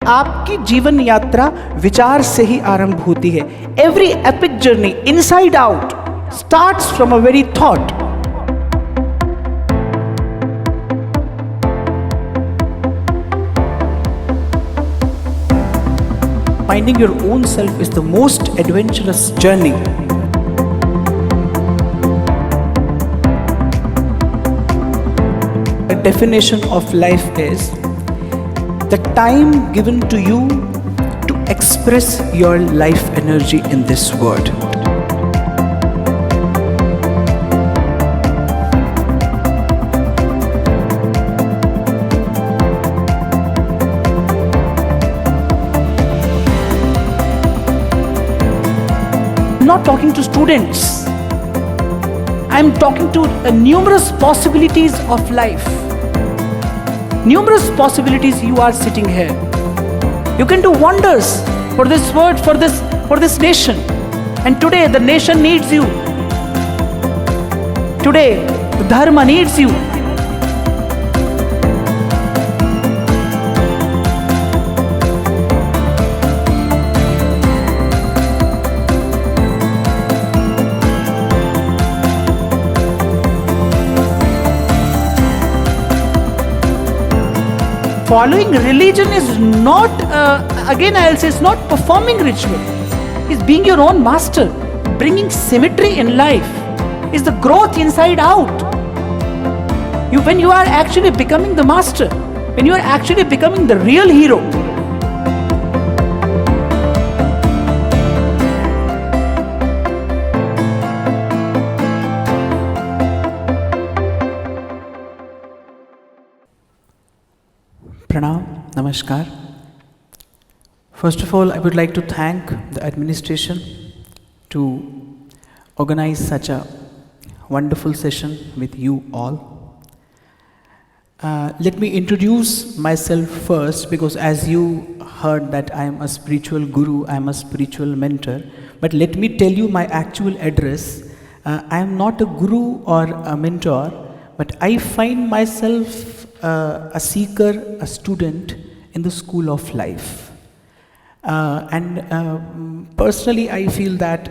आपकी जीवन यात्रा विचार से ही आरंभ होती है. Every epic journey, inside out, starts from a very thought. Finding your own self is the most adventurous journey. The definition of life is the time given to you to express your life energy in this world. I'm not talking to students. I'm talking to numerous possibilities of life. Numerous possibilities. You are sitting here. You can do wonders for this world, for this nation. And today the nation needs you. Today the dharma needs you. Following religion is not, again I'll say, it's not performing ritual. It's being your own master. Bringing symmetry in life is the growth inside out. When you are actually becoming the master, when you are actually becoming the real hero. Pranam, Namaskar. First of all, I would like to thank the administration to organize such a wonderful session with you all. Let me introduce myself first, because as you heard that I am a spiritual guru, I am a spiritual mentor. But let me tell you my actual address. I am not a guru or a mentor, but I find myself a seeker, a student in the school of life. Personally, I feel that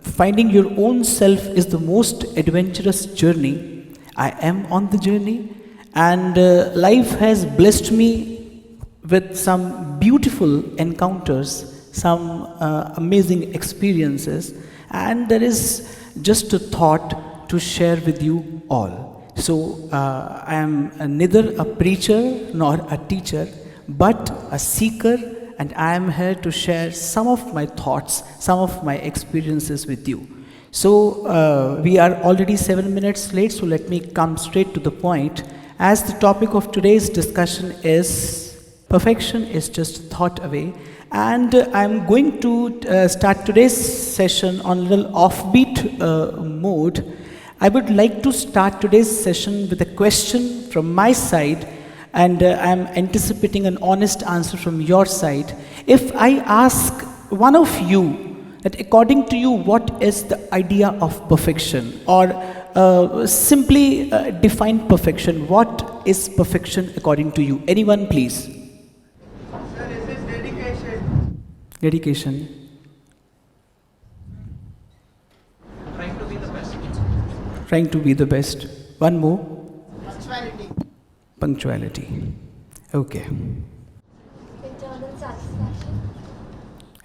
finding your own self is the most adventurous journey. I am on the journey, and life has blessed me with some beautiful encounters, some amazing experiences, and there is just a thought to share with you all. So, I am neither a preacher nor a teacher, but a seeker, and I am here to share some of my thoughts, some of my experiences with you. So, we are already 7 minutes late, so let me come straight to the point. As the topic of today's discussion is perfection is just a thought away, and I'm going to start today's session on a little offbeat mode. I would like to start today's session with a question from my side, and I'm anticipating an honest answer from your side. If I ask one of you that according to you, what is the idea of perfection, or simply define perfection, what is perfection according to you? Anyone, please? Sir, this is dedication. Dedication. Trying to be the best. Trying to be the best. One more. Punctuality. Punctuality. Okay. Eternal satisfaction.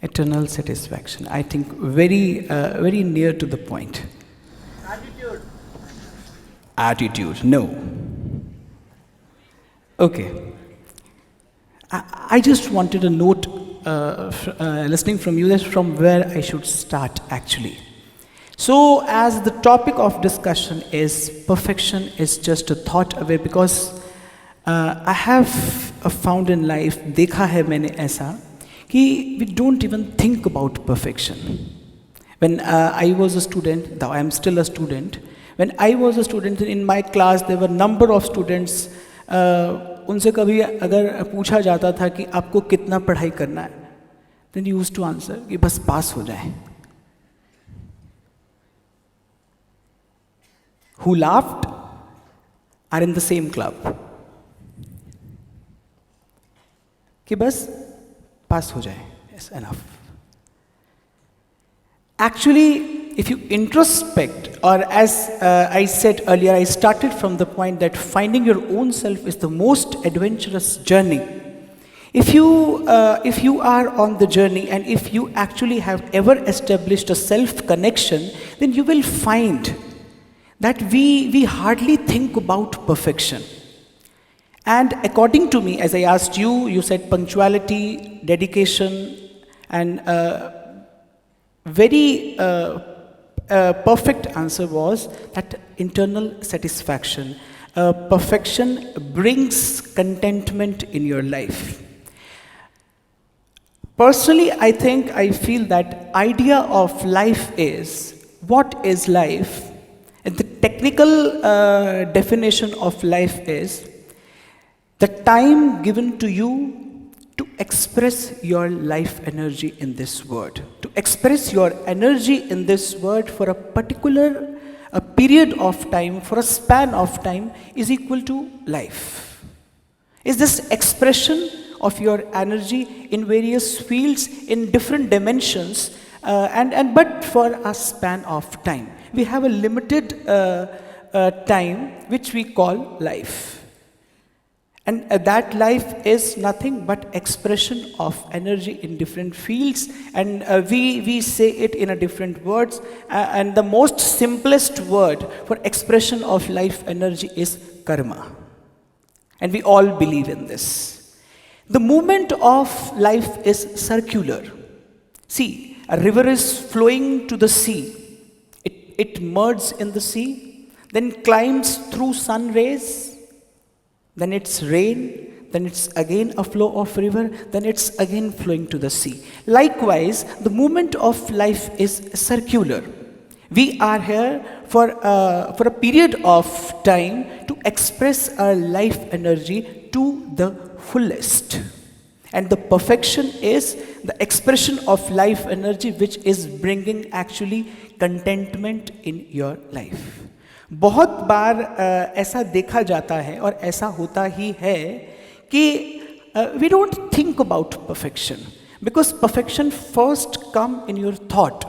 Eternal satisfaction. I think very near to the point. Attitude. Attitude. No. Okay. I just wanted a note, listening from you, that's from where I should start actually. So, as the topic of discussion is perfection is just a thought away, because I have found in life, देखा है मैंने ऐसा कि we don't even think about perfection. When I was a student, though I am still a student, when I was a student in my class, there were number of students. उनसे कभी अगर पूछा जाता था कि आपको कितना पढ़ाई करना है, then you used to answer कि बस पास हो जाए. Who laughed are in the same club. कि बस पास हो जाए, it's enough. Actually, if you introspect, or as I said earlier, I started from the point that finding your own self is the most adventurous journey. If you are on the journey, and if you actually have ever established a self connection, then you will find that we hardly think about perfection. And according to me, as I asked you, you said punctuality, dedication, and very perfect answer was that internal satisfaction. Perfection brings contentment in your life. Personally, I feel that idea of life is, what is life? And the technical definition of life is the time given to you to express your life energy in this world. To express your energy in this world for a particular period of time, for a span of time, is equal to life. Is this expression of your energy in various fields, in different dimensions, but for a span of time. We have a limited time which we call life. And that life is nothing but expression of energy in different fields, and we say it in a different words, and the most simplest word for expression of life energy is karma. And we all believe in this. The movement of life is circular. See, a river is flowing to the sea. It merges in the sea, then climbs through sun rays, then it's rain, then it's again a flow of river, then it's again flowing to the sea. Likewise, the movement of life is circular. We are here for a period of time to express our life energy to the fullest. And the perfection is the expression of life energy which is bringing actually contentment in your life. बहुत बार ऐसा देखा जाता है और ऐसा होता ही है कि we don't think about perfection, because perfection first come in your thought.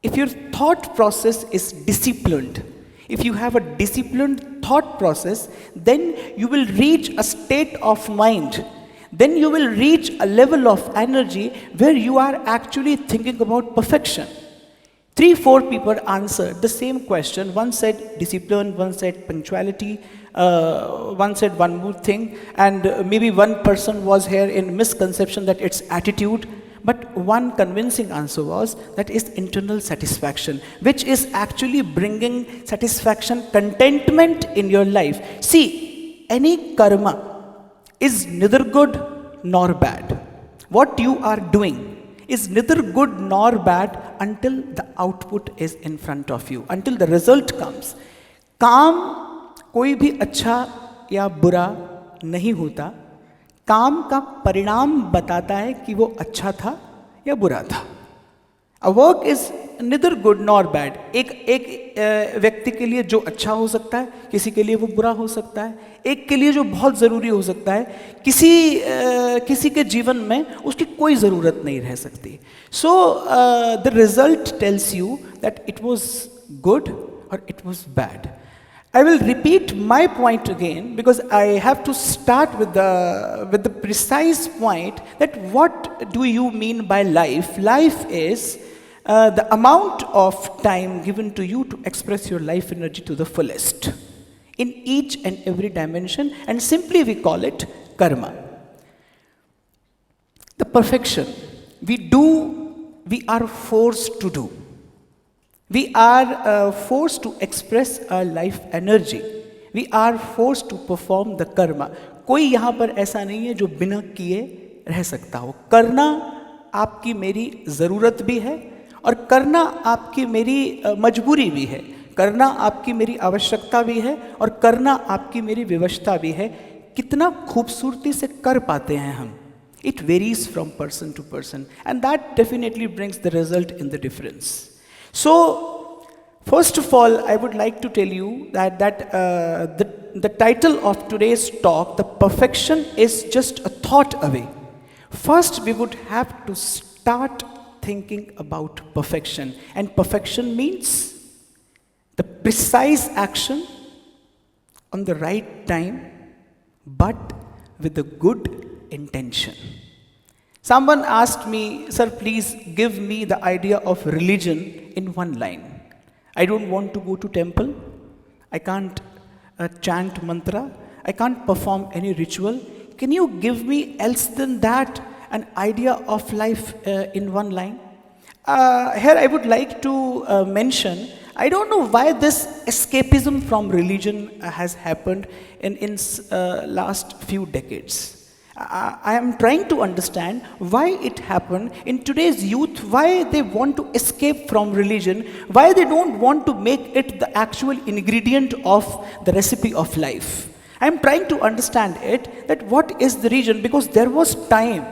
If your thought process is disciplined, if you have a disciplined thought process, then you will reach a state of mind, then you will reach a level of energy where you are actually thinking about perfection. 3-4 people answered the same question. One said discipline, one said punctuality, one said one more thing, and maybe one person was here in misconception that it's attitude. But one convincing answer was that is internal satisfaction, which is actually bringing satisfaction, contentment in your life. See, any karma is neither good nor bad. What you are doing is neither good nor bad until the output is in front of you, until the result comes. काम कोई भी अच्छा या बुरा नहीं होता, काम का परिणाम बताता है कि वो अच्छा था या बुरा था. A work is neither good nor bad. एक व्यक्ति के लिए जो अच्छा हो सकता है, किसी के लिए वो बुरा हो सकता है. एक के लिए जो बहुत ज़रूरी हो सकता है, किसी के जीवन में उसकी कोई ज़रूरत नहीं रह सकती. So the result tells you that it was good or it was bad. I will repeat my point again, because I have to start with the precise point that what do you mean by life? Life is the amount of time given to you to express your life energy to the fullest in each and every dimension, and simply we call it karma. The perfection we are forced to do. We are forced to express our life energy. We are forced to perform the karma. कोई यहाँ पर ऐसा नहीं है जो बिना किए रह सकता हो. करना आपकी मेरी ज़रूरत भी है, और करना आपकी मेरी मजबूरी भी है. करना आपकी मेरी आवश्यकता भी है, और करना आपकी मेरी विवशता भी है. कितना खूबसूरती से कर पाते हैं हम, it varies from person to person, and that definitely brings the result in the difference. So, first of all, I would like to tell you that the title of today's talk, the perfection is just a thought away. First, we would have to start thinking about perfection. And perfection means the precise action on the right time, but with a good intention. Someone asked me, "Sir, please give me the idea of religion in one line." I don't want to go to temple. I can't chant mantra. I can't perform any ritual. Can you give me else than that an idea of life in one line? Here I would like to mention, I don't know why this escapism from religion has happened in last few decades. I am trying to understand why it happened in today's youth, why they want to escape from religion, why they don't want to make it the actual ingredient of the recipe of life. I am trying to understand it, that what is the reason, because there was time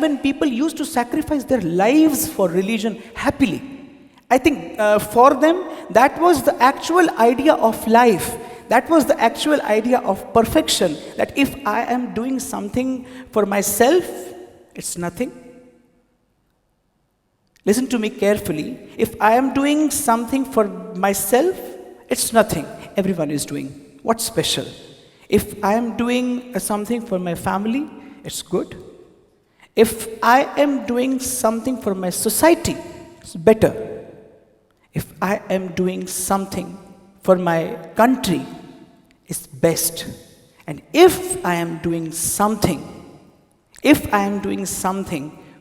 when people used to sacrifice their lives for religion happily. I think for them, that was the actual idea of life. That was the actual idea of perfection. That if I am doing something for myself, it's nothing. Listen to me carefully. If I am doing something for myself, it's nothing. Everyone is doing. What's special? If I am doing something for my family, it's good. If I am doing something for my society, it's better. If I am doing something for my country, it's best. And if I am doing something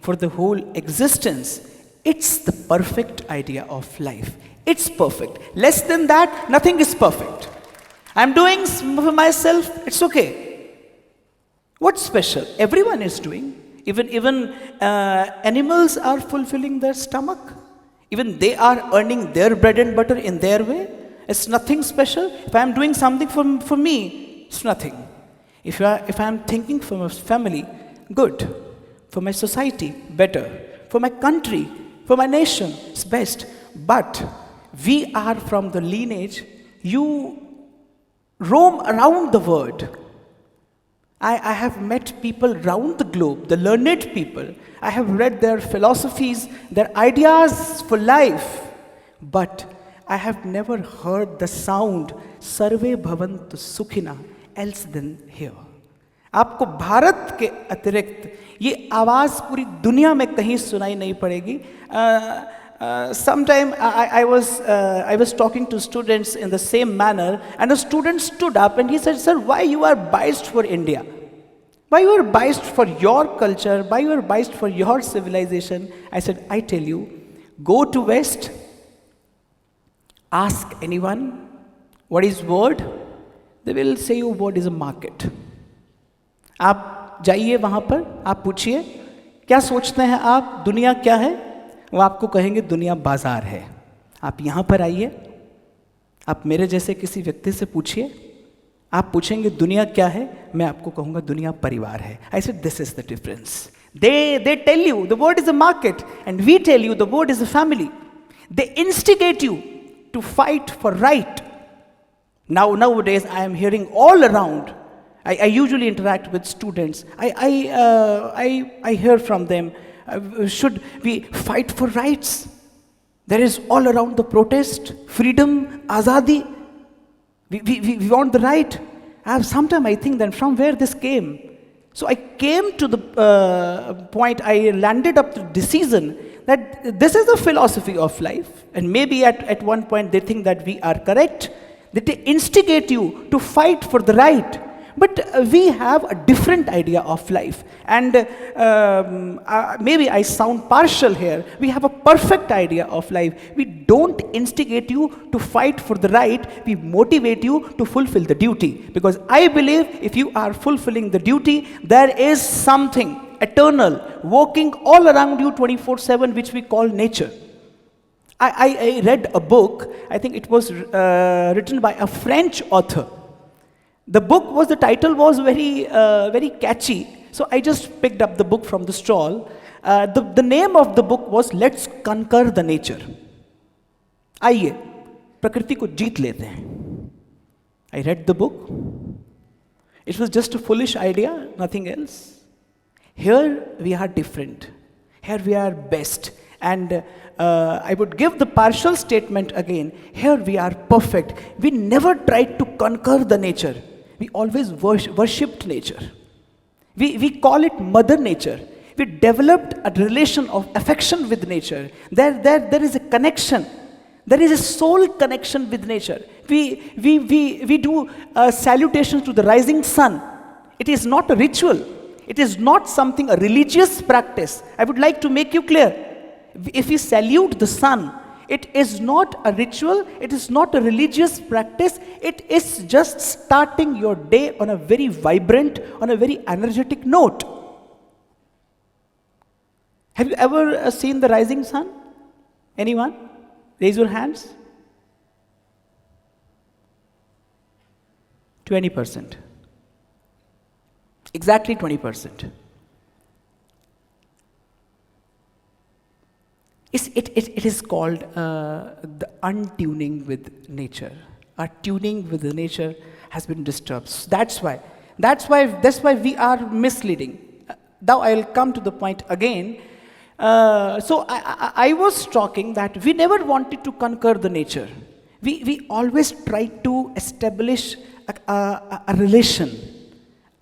for the whole existence, it's the perfect idea of life. It's perfect. Less than that, nothing is perfect. I'm doing for myself, it's okay. What's special? Everyone is doing. Even animals are fulfilling their stomach. Even they are earning their bread and butter in their way. It's nothing special. If I am doing something for me, it's nothing. If I am thinking for my family, good. For my society, better. For my country, for my nation, it's best. But we are from the lineage, you roam around the world. I have met people around the globe, the learned people. I have read their philosophies, their ideas for life. But I have never heard the sound Sarve Bhavantu Sukhina else than here. आपको भारत के अतिरिक्त ये आवाज़ पूरी दुनिया में कहीं सुनाई नहीं पड़ेगी. Sometime I was talking to students in the same manner, and a student stood up and he said, "Sir, why you are biased for India? Why you are biased for your culture? Why you are biased for your civilization?" I said, "I tell you, go to West, ask anyone what is word, they will say you word is a market. आप जाइए वहाँ पर, आप पूछिए क्या सोचते हैं आप, दुनिया क्या है, वो आपको कहेंगे दुनिया बाजार है. आप यहाँ पर आइए, आप मेरे जैसे किसी व्यक्ति से पूछिए, आप पूछेंगे दुनिया क्या है, मैं आपको कहूँगा दुनिया परिवार है." I said, this is the difference. They tell you the word is a market, and we tell you the word is a family. They instigate you to fight for right. Nowadays, I am hearing all around. I usually interact with students. I hear from them. Should we fight for rights? There is all around the protest, freedom, azadi. We want the right. Sometimes I think then from where this came. So I came to the point, I landed up to the decision that this is the philosophy of life. And maybe at one point they think that we are correct. That they instigate you to fight for the right. But we have a different idea of life. And maybe I sound partial here. We have a perfect idea of life. We don't instigate you to fight for the right. We motivate you to fulfill the duty. Because I believe if you are fulfilling the duty, there is something eternal working all around you 24/7, which we call nature. I read a book. I think it was written by a French author. The title was very catchy. So I just picked up the book from the stall. The name of the book was "Let's Conquer the Nature." आइए प्रकृति को जीत लेते हैं. I read the book. It was just a foolish idea, nothing else. Here we are different. Here we are best. And I would give the partial statement again. Here we are perfect. We never tried to conquer the nature. We always worshipped nature. We call it Mother Nature. We developed a relation of affection with nature. There is a connection. There is a soul connection with nature. We do salutations to the rising sun. It is not a ritual. It is not something, a religious practice. I would like to make you clear. If we salute the sun, it is not a ritual, it is not a religious practice, it is just starting your day on a very vibrant, on a very energetic note. Have you ever seen the rising sun? Anyone? Raise your hands. 20%. Exactly 20%. It is called the untuning with nature. Our tuning with the nature has been disturbed. That's why we are misleading. Now I will come to the point again. So I was talking that we never wanted to conquer the nature. We always tried to establish a relation,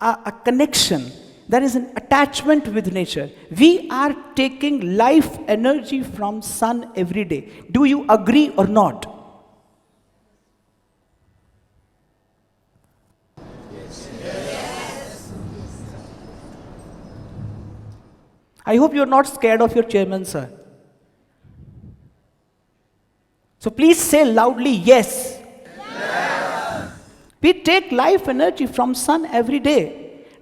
a connection. There is an attachment with nature. We are taking life energy from sun every day. Do you agree or not? Yes. I hope you are not scared of your chairman, sir. So please say loudly, yes. Yes. We take life energy from sun every day.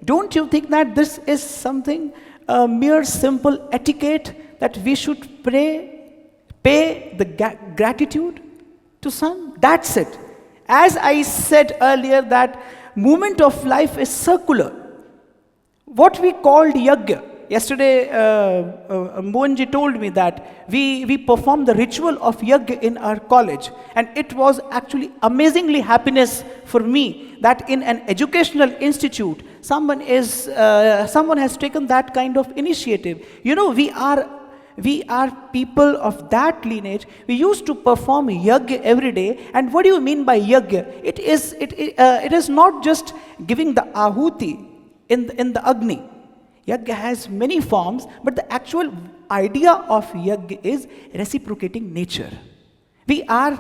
Don't you think that this is something, mere simple etiquette that we should pay the gratitude to sun? That's it. As I said earlier, that movement of life is circular. What we called yajna. Yesterday, Mohanji told me that we performed the ritual of yajna in our college, and it was actually amazingly happiness for me that in an educational institute, someone has taken that kind of initiative. You know, we are people of that lineage. We used to perform yajna every day. And what do you mean by yajna? It is not just giving the ahuti in the agni. Yajna has many forms, but the actual idea of yajna is reciprocating nature. We are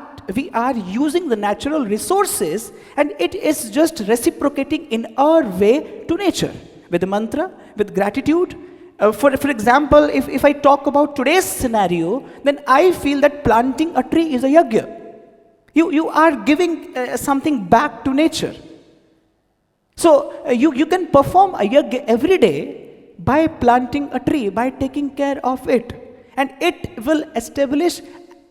using the natural resources, and it is just reciprocating in our way to nature with the mantra, with gratitude. For example, if I talk about today's scenario, then I feel that planting a tree is a yajna. You are giving something back to nature. So you can perform a yajna every day by planting a tree, by taking care of it. And it will establish,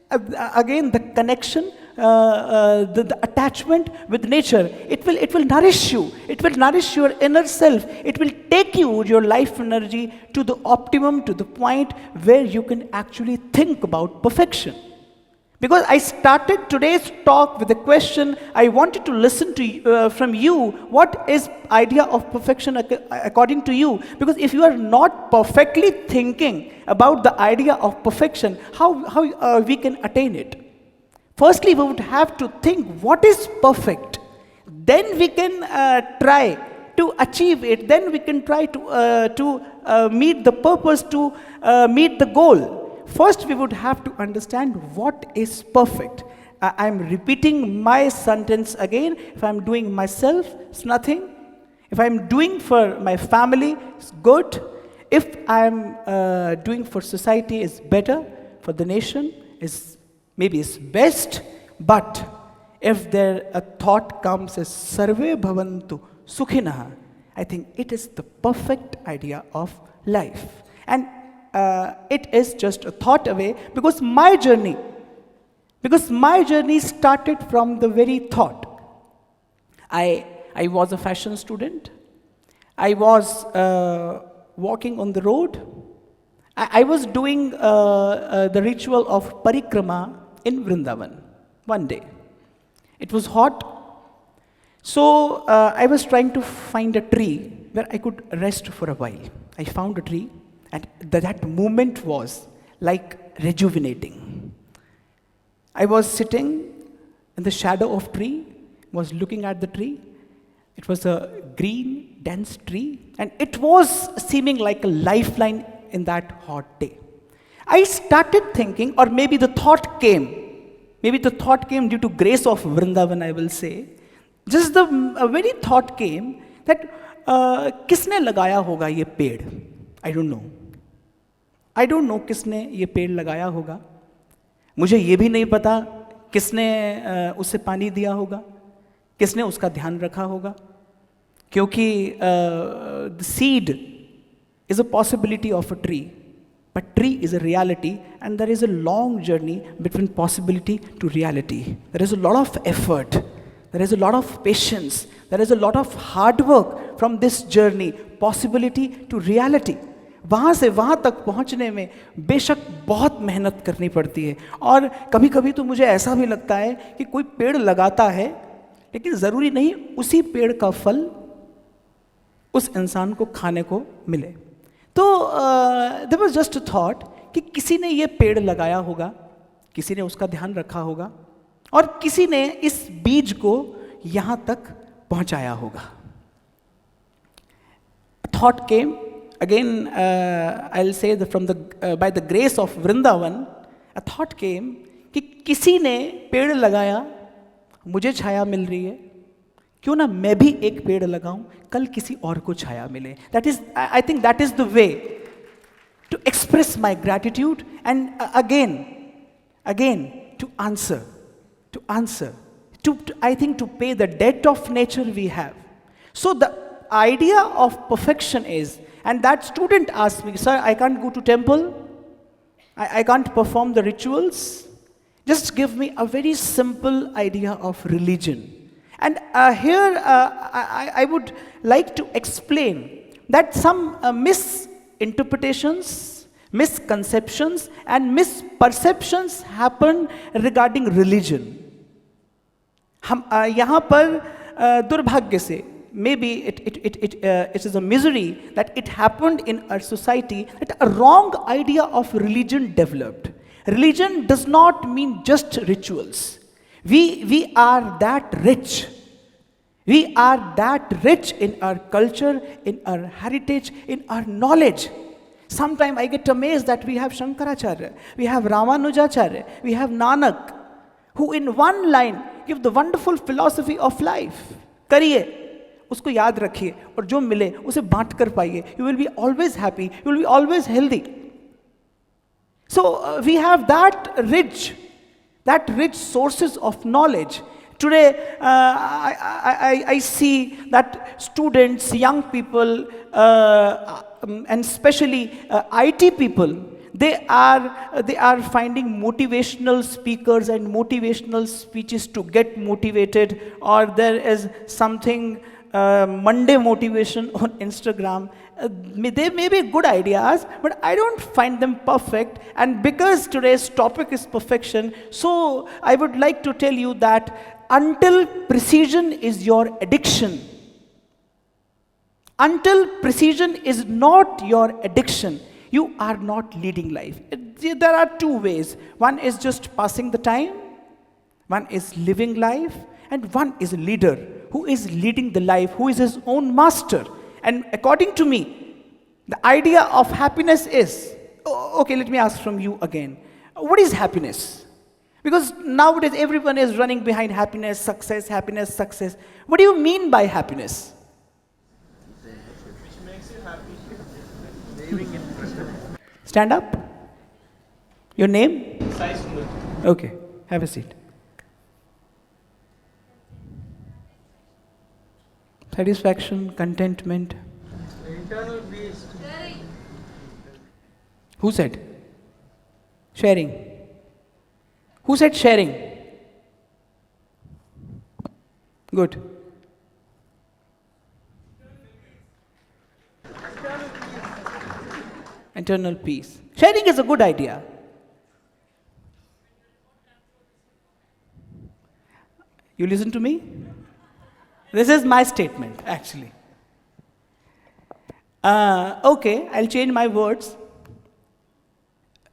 again, the connection, the attachment with nature. It will nourish you. It will nourish your inner self. It will take your life energy to the optimum, to the point where you can actually think about perfection. Because I started today's talk with a question. I wanted to listen to from you. What is idea of perfection according to you? Because if you are not perfectly thinking about the idea of perfection, how we can attain it? Firstly, we would have to think what is perfect. Then we can try to achieve it. Then we can try to meet the purpose, to meet the goal. First, we would have to understand what is perfect. I'm repeating my sentence again. If I'm doing myself, it's nothing. If I'm doing for my family, it's good. If I'm doing for society, it's better. For the nation, maybe it's best. But if there a thought comes as sarve bhavantu sukhinah, I think it is the perfect idea of life. And it is just a thought away, because my journey started from the very thought. I was a fashion student. I was walking on the road. I was doing the ritual of parikrama in Vrindavan one day. It was hot. So I was trying to find a tree where I could rest for a while. I found a tree, and that moment was like rejuvenating. I was sitting in the shadow of tree, was looking at the tree. It was a green, dense tree, and it was seeming like a lifeline in that hot day. I started thinking, or maybe the thought came. Maybe the thought came due to grace of Vrindavan, I will say. Just the very thought came that किसने लगाया होगा ये पेड़? I don't know. I don't know किसने ये पेड़ लगाया होगा. मुझे ये भी नहीं पता किसने उसे पानी दिया होगा, किसने उसका ध्यान रखा होगा, क्योंकि the seed is a possibility of a tree, but tree is a reality, and there is a long journey between possibility to reality. There is a lot of effort, there is a lot of patience, there is a lot of hard work from this journey, possibility to reality. वहाँ से वहाँ तक पहुँचने में बेशक बहुत मेहनत करनी पड़ती है, और कभी कभी तो मुझे ऐसा भी लगता है कि कोई पेड़ लगाता है लेकिन ज़रूरी नहीं उसी पेड़ का फल उस इंसान को खाने को मिले. तो there was just a thought कि किसी ने ये पेड़ लगाया होगा, किसी ने उसका ध्यान रखा होगा, और किसी ने इस बीज को यहाँ तक पहुँचाया होगा. Thought came again, I'll say that from the by the grace of Vrindavan, a thought came कि किसी ने पेड़ लगाया, मुझे छाया मिल रही है, क्यों ना मैं भी एक पेड़ लगाऊं, कल किसी और को छाया मिले. That is, I think that is the way to express my gratitude, and again to answer, I think to pay the debt of nature we have. So the idea of perfection is, and that student asked me, sir, I can't go to temple, I can't perform the rituals, just give me a very simple idea of religion. And here I would like to explain that some misinterpretations, misconceptions and misperceptions happen regarding religion. हम यहाँ पर दुर्भाग्य से, maybe it is a misery that it happened in our society that a wrong idea of religion developed. Religion does not mean just rituals. We are that rich. We are that rich in our culture, in our heritage, in our knowledge. Sometimes I get amazed that we have Shankaracharya, we have Ramanujacharya, we have Nanak, who in one line give the wonderful philosophy of life. करिए, उसको याद रखिए, और जो मिले उसे बांट कर पाइए. You will be always happy, you will be always healthy. So we have that rich sources of knowledge. Today I see that students, young people, and especially IT people, they are finding motivational speakers and motivational speeches to get motivated, or there is something Monday motivation on Instagram. They may be good ideas, but I don't find them perfect. And because today's topic is perfection, so I would like to tell you that until precision is your addiction, until precision is not your addiction, you are not leading life. There are two ways. One is just passing the time, one is living life, and one is a leader who is leading the life, who is his own master. And according to me, the idea of happiness is, okay, let me ask from you again. What is happiness? Because nowadays everyone is running behind happiness, success, happiness, success. What do you mean by happiness? Which makes you happy. Living in present. Stand up. Your name? Sai Sundar. Okay, have a seat. Satisfaction, contentment. Internal peace. Who said? Sharing. Who said sharing? Good. Internal peace. Sharing is a good idea. You listen to me? This is my statement, actually. Okay, I'll change my words.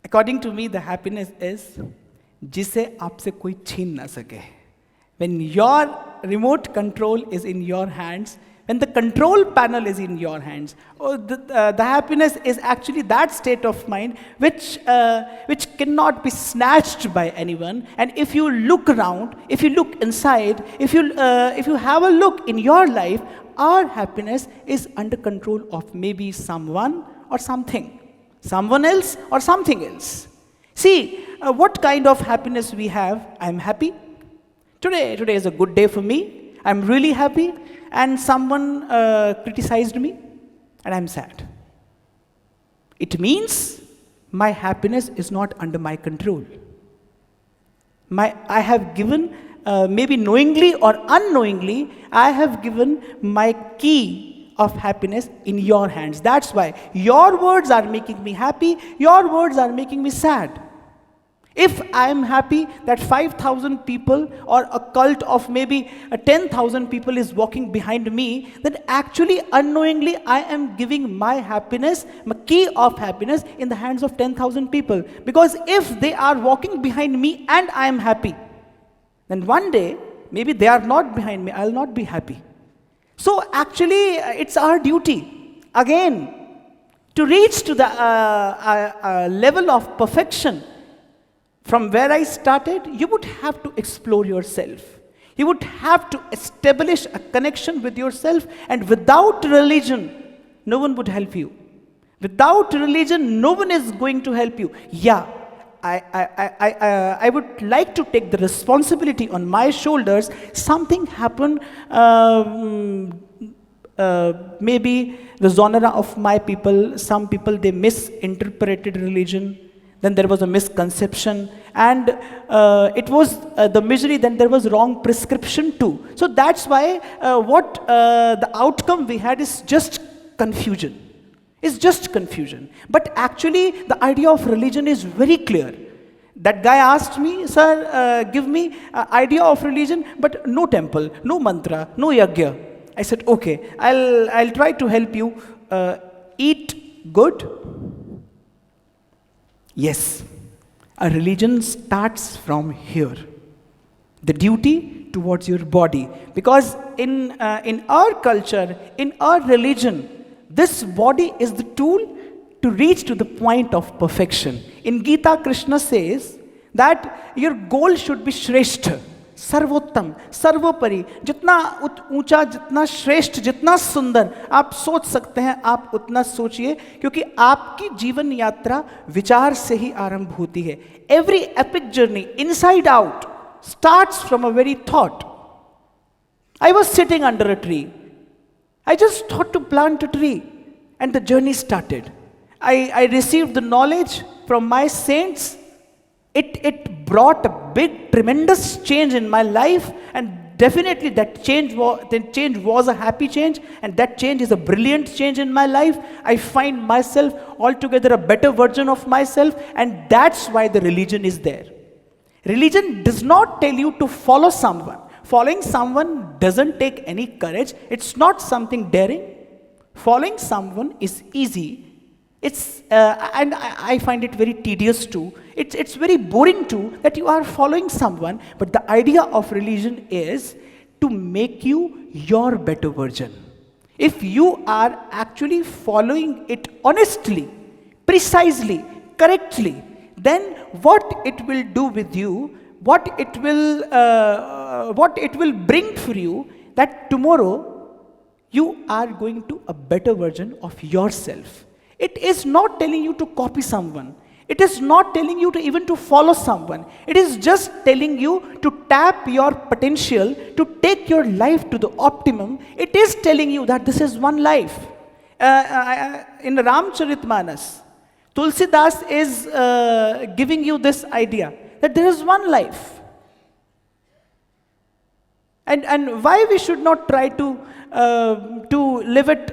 According to me, the happiness is जिसे आपसे कोई छीन ना सके. When your remote control is in your hands, when the control panel is in your hands, the happiness is actually that state of mind which cannot be snatched by anyone. And if you look around, if you look inside, if you have a look in your life, our happiness is under control of maybe someone or something, someone else or something else. See, what kind of happiness we have? I'm happy. Today is a good day for me. I'm really happy. And someone criticized me, and I'm sad. It means my happiness is not under my control. I have given, maybe knowingly or unknowingly, I have given my key of happiness in your hands. That's why your words are making me happy, your words are making me sad. If I am happy that 5,000 people or a cult of maybe 10,000 people is walking behind me, then actually unknowingly I am giving my happiness, my key of happiness in the hands of 10,000 people. Because if they are walking behind me and I am happy, then one day maybe they are not behind me, I will not be happy. So actually it's our duty again to reach to the level of perfection. From where I started, you would have to explore yourself. You would have to establish a connection with yourself, and without religion, no one would help you. Without religion, no one is going to help you. Yeah, I would like to take the responsibility on my shoulders. Something happened, maybe the genre of my people, some people, they misinterpreted religion. Then there was a misconception, and it was the misery. Then there was wrong prescription too. So that's why what the outcome we had is just confusion. It's just confusion. But actually, the idea of religion is very clear. That guy asked me, sir, give me idea of religion, but no temple, no mantra, no yajna. I said, okay, I'll try to help you. Eat good. Yes, a religion starts from here. The duty towards your body. Because in our culture, in our religion, this body is the tool to reach to the point of perfection. In Gita, Krishna says that your goal should be Shrestha, सर्वोत्तम, सर्वोपरि, जितना ऊंचा, जितना श्रेष्ठ, जितना सुंदर आप सोच सकते हैं, आप उतना सोचिए, क्योंकि आपकी जीवन यात्रा विचार से ही आरंभ होती है. Every epic journey inside out starts from a very thought. I was sitting under a tree. I just thought to plant a tree, and the journey started. I received the knowledge from my saints. It brought a big, tremendous change in my life, and definitely that change was a happy change, and that change is a brilliant change in my life. I find myself altogether a better version of myself, and that's why the religion is there. Religion does not tell you to follow someone. Following someone doesn't take any courage. It's not something daring. Following someone is easy. And I find it very tedious too. It's very boring too that you are following someone. But the idea of religion is to make you your better version. If you are actually following it honestly, precisely, correctly, then what it will do with you, what it will bring for you, that tomorrow you are going to a better version of yourself. It is not telling you to copy someone. It is not telling you to even to follow someone. It is just telling you to tap your potential, to take your life to the optimum. It is telling you that this is one life. In Ramcharitmanas, Tulsidas is giving you this idea that there is one life. And why we should not try to live it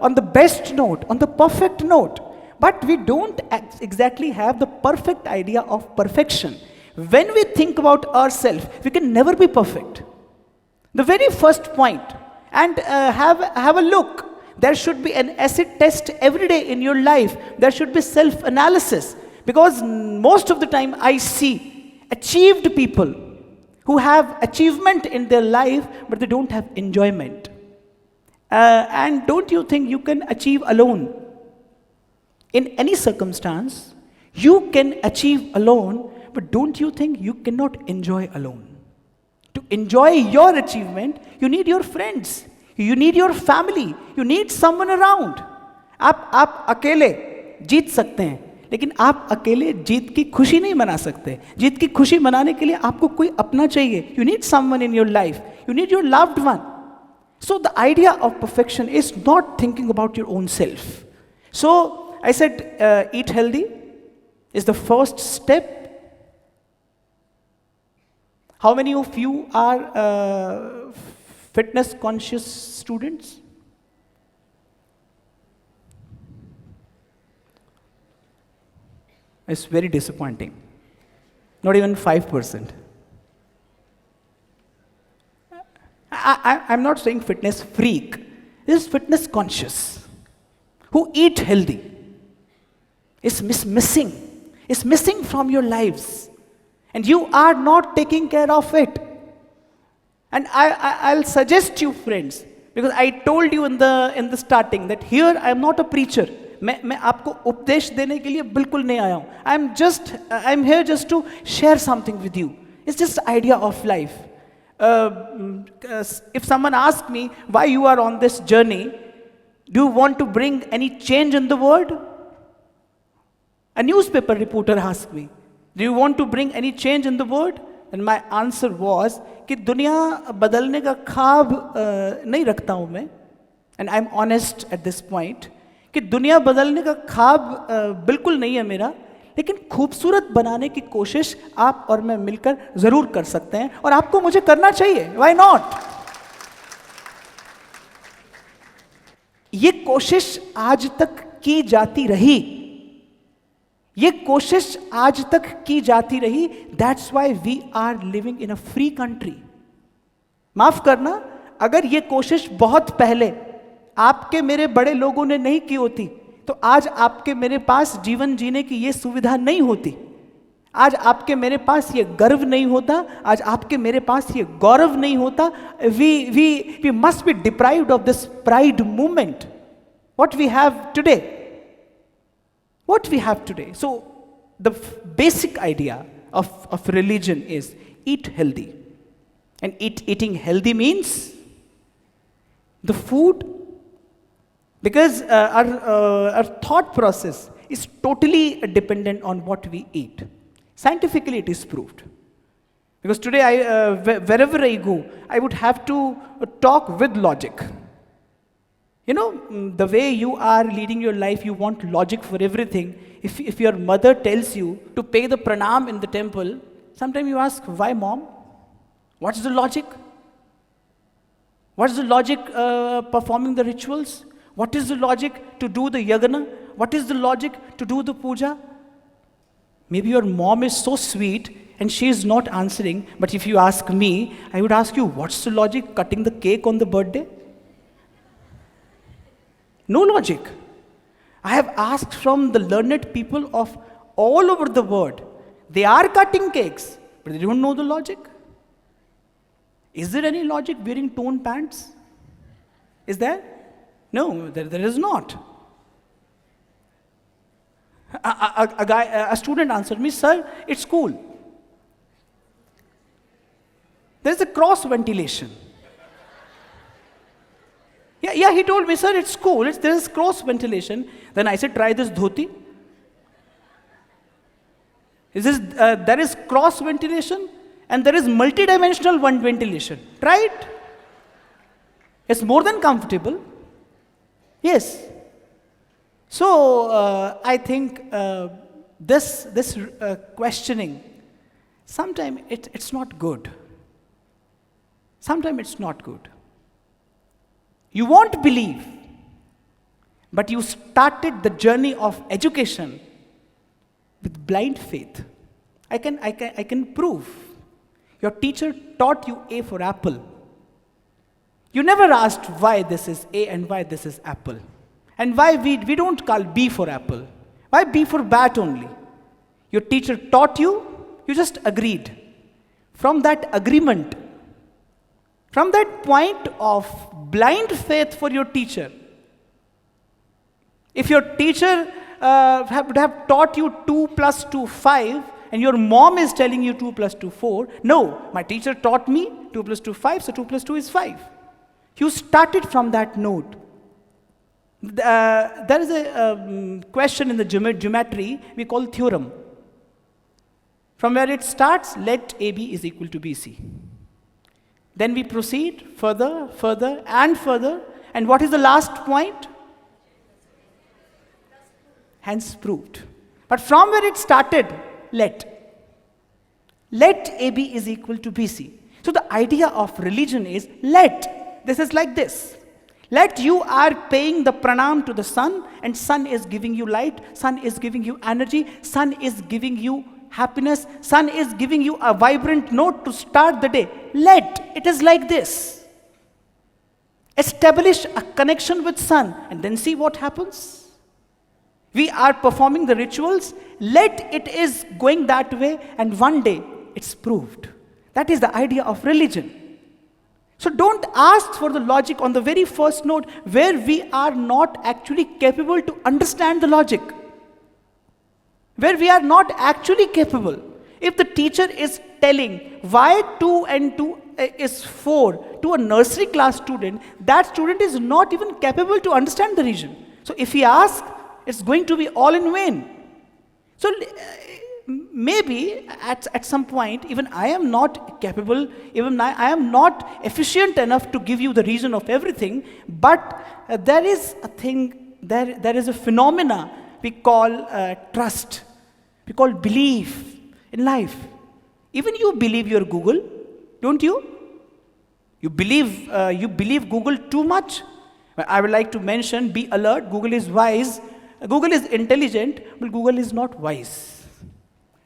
on the best note, on the perfect note. But we don't exactly have the perfect idea of perfection. When we think about ourselves, we can never be perfect. The very first point, and have a look, There should be an acid test every day in your life. There should be self-analysis. Because most of the time I see achieved people who have achievement in their life, but they don't have enjoyment. And don't you think you can achieve alone? In any circumstance, you can achieve alone, but don't you think you cannot enjoy alone? To enjoy your achievement, you need your friends, you need your family, you need someone around. आप अकेले जीत सकते हैं, लेकिन आप अकेले जीत की खुशी नहीं मना सकते. जीत की खुशी मनाने के लिए आपको कोई अपना चाहिए. You need someone in your life. You need your loved one. So the idea of perfection is not thinking about your own self. So I said, eat healthy is the first step. How many of you are fitness conscious students? It's very disappointing. Not even 5%. I'm not saying fitness freak. This is fitness conscious. Who eat healthy. It's missing. It's missing from your lives. And you are not taking care of it. And I'll suggest you, friends, because I told you in the starting that here I am not a preacher. मैं आपको उपदेश देने के लिए बिल्कुल नहीं आया हूँ. I'm here just to share something with you. It's just the idea of life. If someone asks me why you are on this journey, do you want to bring any change in the world? A newspaper reporter asked me, do you want to bring any change in the world? And my answer was कि दुनिया बदलने का ख्वाब नहीं रखता हूँ मैं. And I'm honest at this point. कि दुनिया बदलने का ख्वाब बिल्कुल नहीं है मेरा, लेकिन खूबसूरत बनाने की कोशिश आप और मैं मिलकर जरूर कर सकते हैं, और आपको मुझे करना चाहिए. Why not? ये कोशिश आज तक की जाती रही. ये कोशिश आज तक की जाती रही. That's why we are living in a free country. माफ करना, अगर ये कोशिश बहुत पहले आपके मेरे बड़े लोगों ने नहीं की होती, तो आज आपके मेरे पास जीवन जीने की ये सुविधा नहीं होती. आज आपके मेरे पास ये गर्व नहीं होता. आज आपके मेरे पास ये गौरव नहीं होता. We must be deprived of this pride movement. What we have today. What we have today. So the basic idea of religion is eat healthy. And eating healthy means the food. Because our thought process is totally dependent on what we eat. Scientifically, it is proved. Because today, wherever I go, I would have to talk with logic. You know, the way you are leading your life, you want logic for everything. If your mother tells you to pay the pranam in the temple, sometimes you ask, why, mom? What's the logic? What's the logic performing the rituals? What is the logic to do the yagana? What is the logic to do the puja? Maybe your mom is so sweet and she is not answering, but if you ask me, I would ask you, what's the logic cutting the cake on the birthday? No logic. I have asked from the learned people of all over the world. They are cutting cakes, but they don't know the logic. Is there any logic wearing torn pants? Is there? No, there is not. A student answered me, sir, it's cool. There's a cross ventilation. Yeah, he told me, sir, it's cool. There's cross ventilation. Then I said, try this dhoti. There is cross ventilation and there is multi-dimensional one ventilation. Try it. It's more than comfortable. Yes. So I think this questioning, sometimes it's not good. Sometimes it's not good. You won't believe, but you started the journey of education with blind faith. I can prove. Your teacher taught you A for apple. You never asked why this is A and why this is apple. And why we don't call B for apple. Why B for bat only? Your teacher taught you, you just agreed. From that agreement, from that point of blind faith for your teacher, if your teacher would have taught you 2 plus 2, 5, and your mom is telling you 2 plus 2, 4, no, my teacher taught me 2 plus 2, 5, so 2 plus 2 is 5. You started from that note. There is a question in the geometry we call theorem. From where it starts, let AB is equal to BC. Then we proceed further, further, and further. And what is the last point? Hence proved. But from where it started, let AB is equal to BC. So the idea of religion is let. This is like this. Let, you are paying the pranam to the sun, and sun is giving you light, sun is giving you energy, sun is giving you happiness, sun is giving you a vibrant note to start the day. Let, it is like this. Establish a connection with sun and then see what happens. We are performing the rituals, let it is going that way, and one day it's proved. That is the idea of religion. So don't ask for the logic on the very first note where we are not actually capable to understand the logic. Where we are not actually capable. If the teacher is telling why 2 and 2 is 4 to a nursery class student, that student is not even capable to understand the reason. So if he asks, it's going to be all in vain. So maybe at some point, even I am not capable, even I am not efficient enough to give you the reason of everything, but there is a thing, there is a phenomena we call trust, we call belief in life. Even you believe your Google, don't you? You believe Google too much? I would like to mention, be alert, Google is wise, Google is intelligent, but Google is not wise.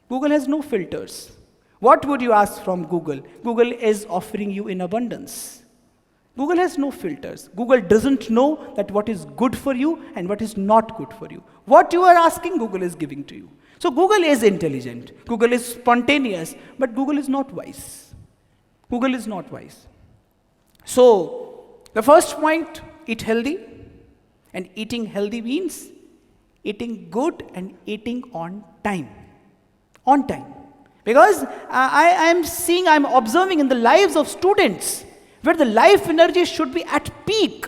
Google has no filters. What would you ask from Google? Google is offering you in abundance. Google has no filters. Google doesn't know that what is good for you and what is not good for you. What you are asking, Google is giving to you. So Google is intelligent. Google is spontaneous, but Google is not wise. Google is not wise. So the first point, eat healthy. And eating healthy means eating good and eating on time. On time. Because I'm observing in the lives of students where the life energy should be at peak.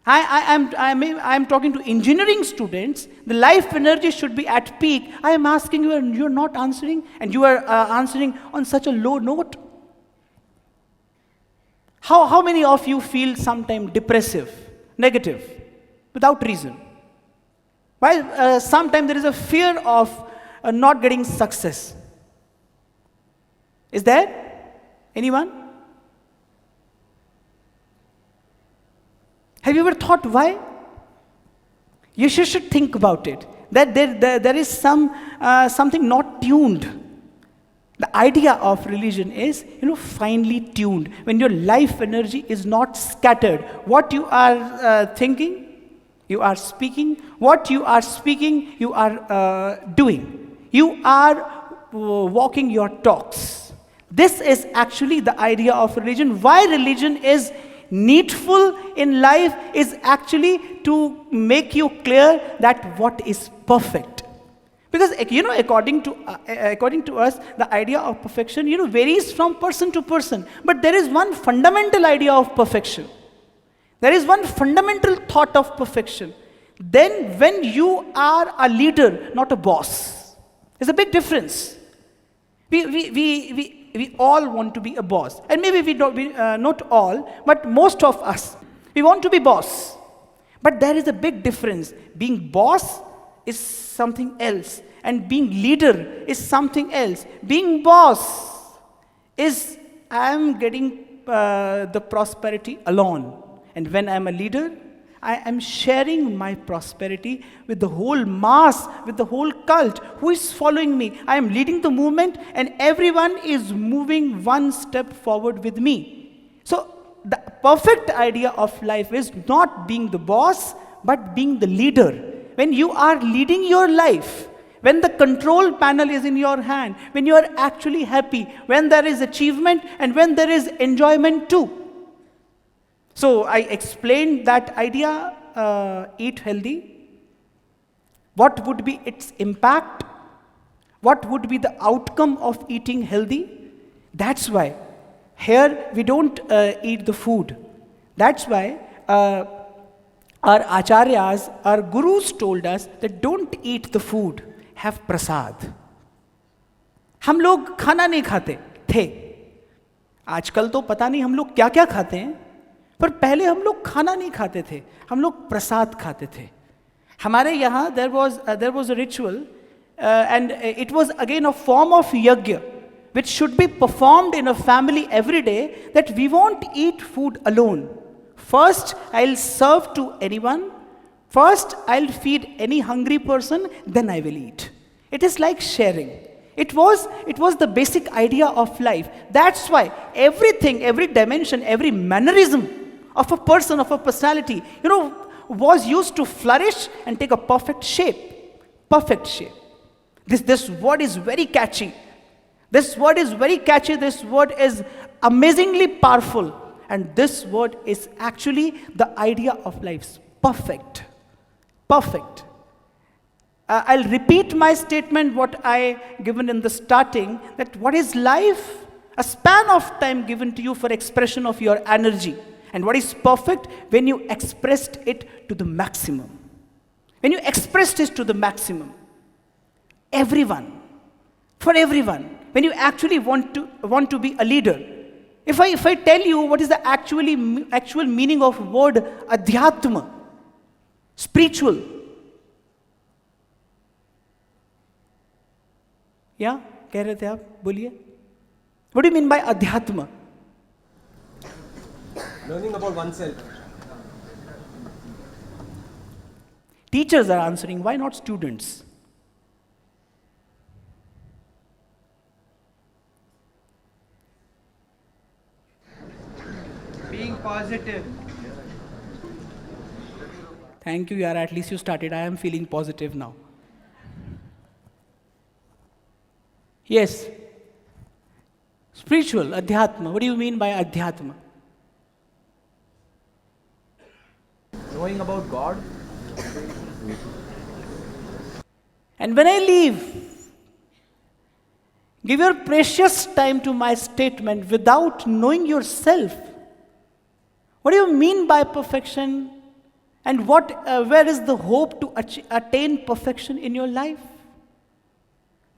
I'm talking to engineering students, the life energy should be at peak. I am asking you and you're not answering, and you are answering on such a low note. How many of you feel sometimes depressive, negative, without reason? While sometimes there is a fear of not getting success. Is there? Anyone? Have you ever thought why? You should think about it. That there is something not tuned. The idea of religion is, finely tuned. When your life energy is not scattered. What you are thinking, you are speaking. What you are speaking, you are doing. You are walking your talks. This is actually the idea of religion. Why religion is needful in life is actually to make you clear that what is perfect. Because according to us, the idea of perfection varies from person to person. But there is one fundamental idea of perfection. There is one fundamental thought of perfection. Then when you are a leader, not a boss, there's a big difference. We all want to be a boss. And maybe we don't, not all, but most of us, we want to be boss. But there is a big difference. Being boss is something else. And being leader is something else. Being boss is, I am getting the prosperity alone. And when I am a leader, I am sharing my prosperity with the whole mass, with the whole cult who is following me. I am leading the movement and everyone is moving one step forward with me. So the perfect idea of life is not being the boss, but being the leader. When you are leading your life, when the control panel is in your hand, when you are actually happy, when there is achievement and when there is enjoyment too. So I explained that idea, eat healthy. What would be its impact? What would be the outcome of eating healthy? That's why here we don't eat the food. That's why our acharyas, our gurus told us that don't eat the food, have prasad. हम लोग खाना नहीं खाते थे, आजकल तो पता नहीं हम लोग क्या क्या खाते हैं, पर पहले हम लोग खाना नहीं खाते थे, हम लोग प्रसाद खाते थे. हमारे यहाँ there was a ritual and it was again a form of yajna which should be performed in a family every day, that we won't eat food alone. First, I'll serve to anyone. First, I'll feed any hungry person, then I will eat. It is like sharing. It was the basic idea of life. That's why everything, every dimension, every mannerism of a person, of a personality, was used to flourish and take a perfect shape. Perfect shape. This word is very catchy. This word is very catchy. This word is amazingly powerful. And this word is actually the idea of life. Perfect. Perfect. I'll repeat my statement, what I given in the starting, that what is life? A span of time given to you for expression of your energy. And what is perfect? When you expressed it to the maximum. When you expressed it to the maximum. Everyone. For everyone. When you actually want to be a leader. If I tell you what is the actual meaning of word adhyatma, spiritual. Yeah, कह रहे थे आप, बोलिए. What do you mean by adhyatma? Learning about oneself. Teachers are answering, why not students? Being positive. Thank you, yaar. At least you started. I am feeling positive now. Yes. Spiritual, adhyatma. What do you mean by adhyatma? Knowing about God. And when I leave, give your precious time to my statement without knowing yourself. What do you mean by perfection? And where is the hope to attain perfection in your life?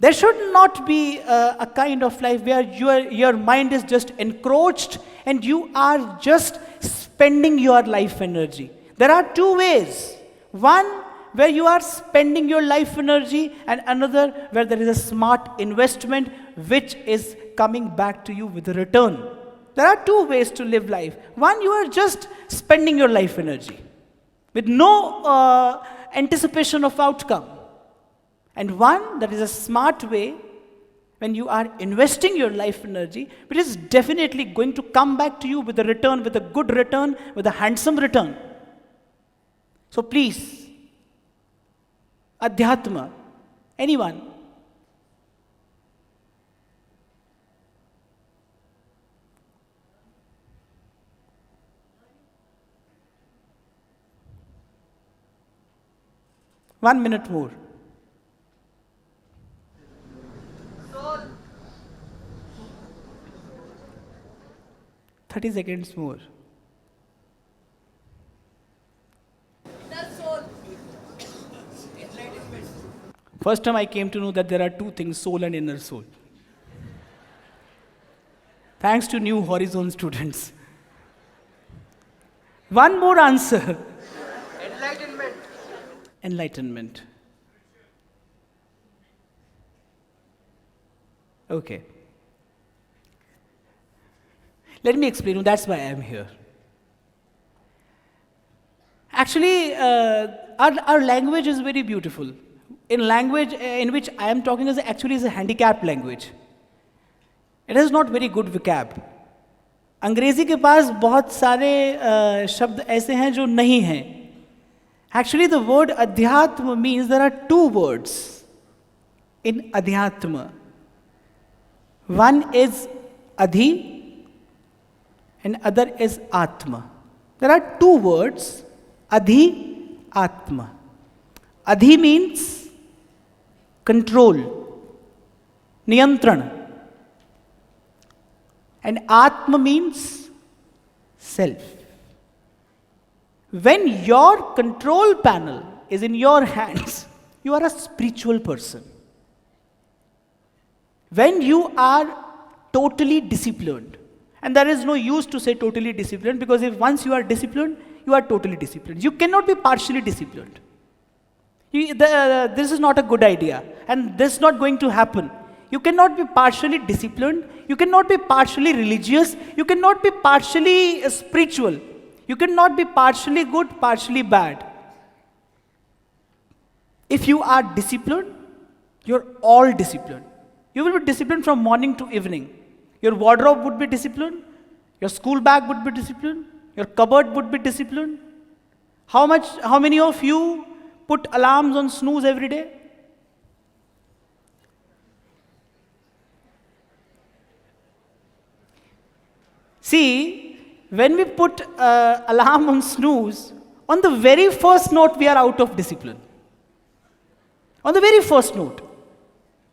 There should not be a kind of life where your mind is just encroached and you are just spending your life energy. There are two ways. One, where you are spending your life energy, and another, where there is a smart investment which is coming back to you with a return. There are two ways to live life. One, you are just spending your life energy with no anticipation of outcome. And one, that is a smart way, when you are investing your life energy, which is definitely going to come back to you with a return, with a good return, with a handsome return. So please, adhyatma, anyone? One minute more. Soul. 30 seconds more. First time I came to know that there are two things, soul and inner soul. Thanks to New Horizon students. One more answer. Enlightenment. Enlightenment. Okay. Let me explain. That's why I am here. Actually, our language is very beautiful. In language in which I am talking actually is a handicapped language. It is not very good vocab. अंग्रेजी के पास बहुत सारे शब्द ऐसे हैं जो नहीं हैं. Actually, the word adhyatma means there are two words in adhyatma. One is adhi and other is atma. There are two words, adhi, atma. Adhi means control, niyantran. And atma means self. When your control panel is in your hands, you are a spiritual person. When you are totally disciplined, and there is no use to say totally disciplined, because if once you are disciplined, you are totally disciplined. You cannot be partially disciplined. This is not a good idea, and this is not going to happen. You cannot be partially disciplined, you cannot be partially religious, you cannot be partially spiritual, you cannot be partially good, partially bad. If you are disciplined, you're all disciplined. You will be disciplined from morning to evening. Your wardrobe would be disciplined, your school bag would be disciplined, your cupboard would be disciplined. How many of you put alarms on snooze every day? See, when we put alarm on snooze, on the very first note we are out of discipline. On the very first note,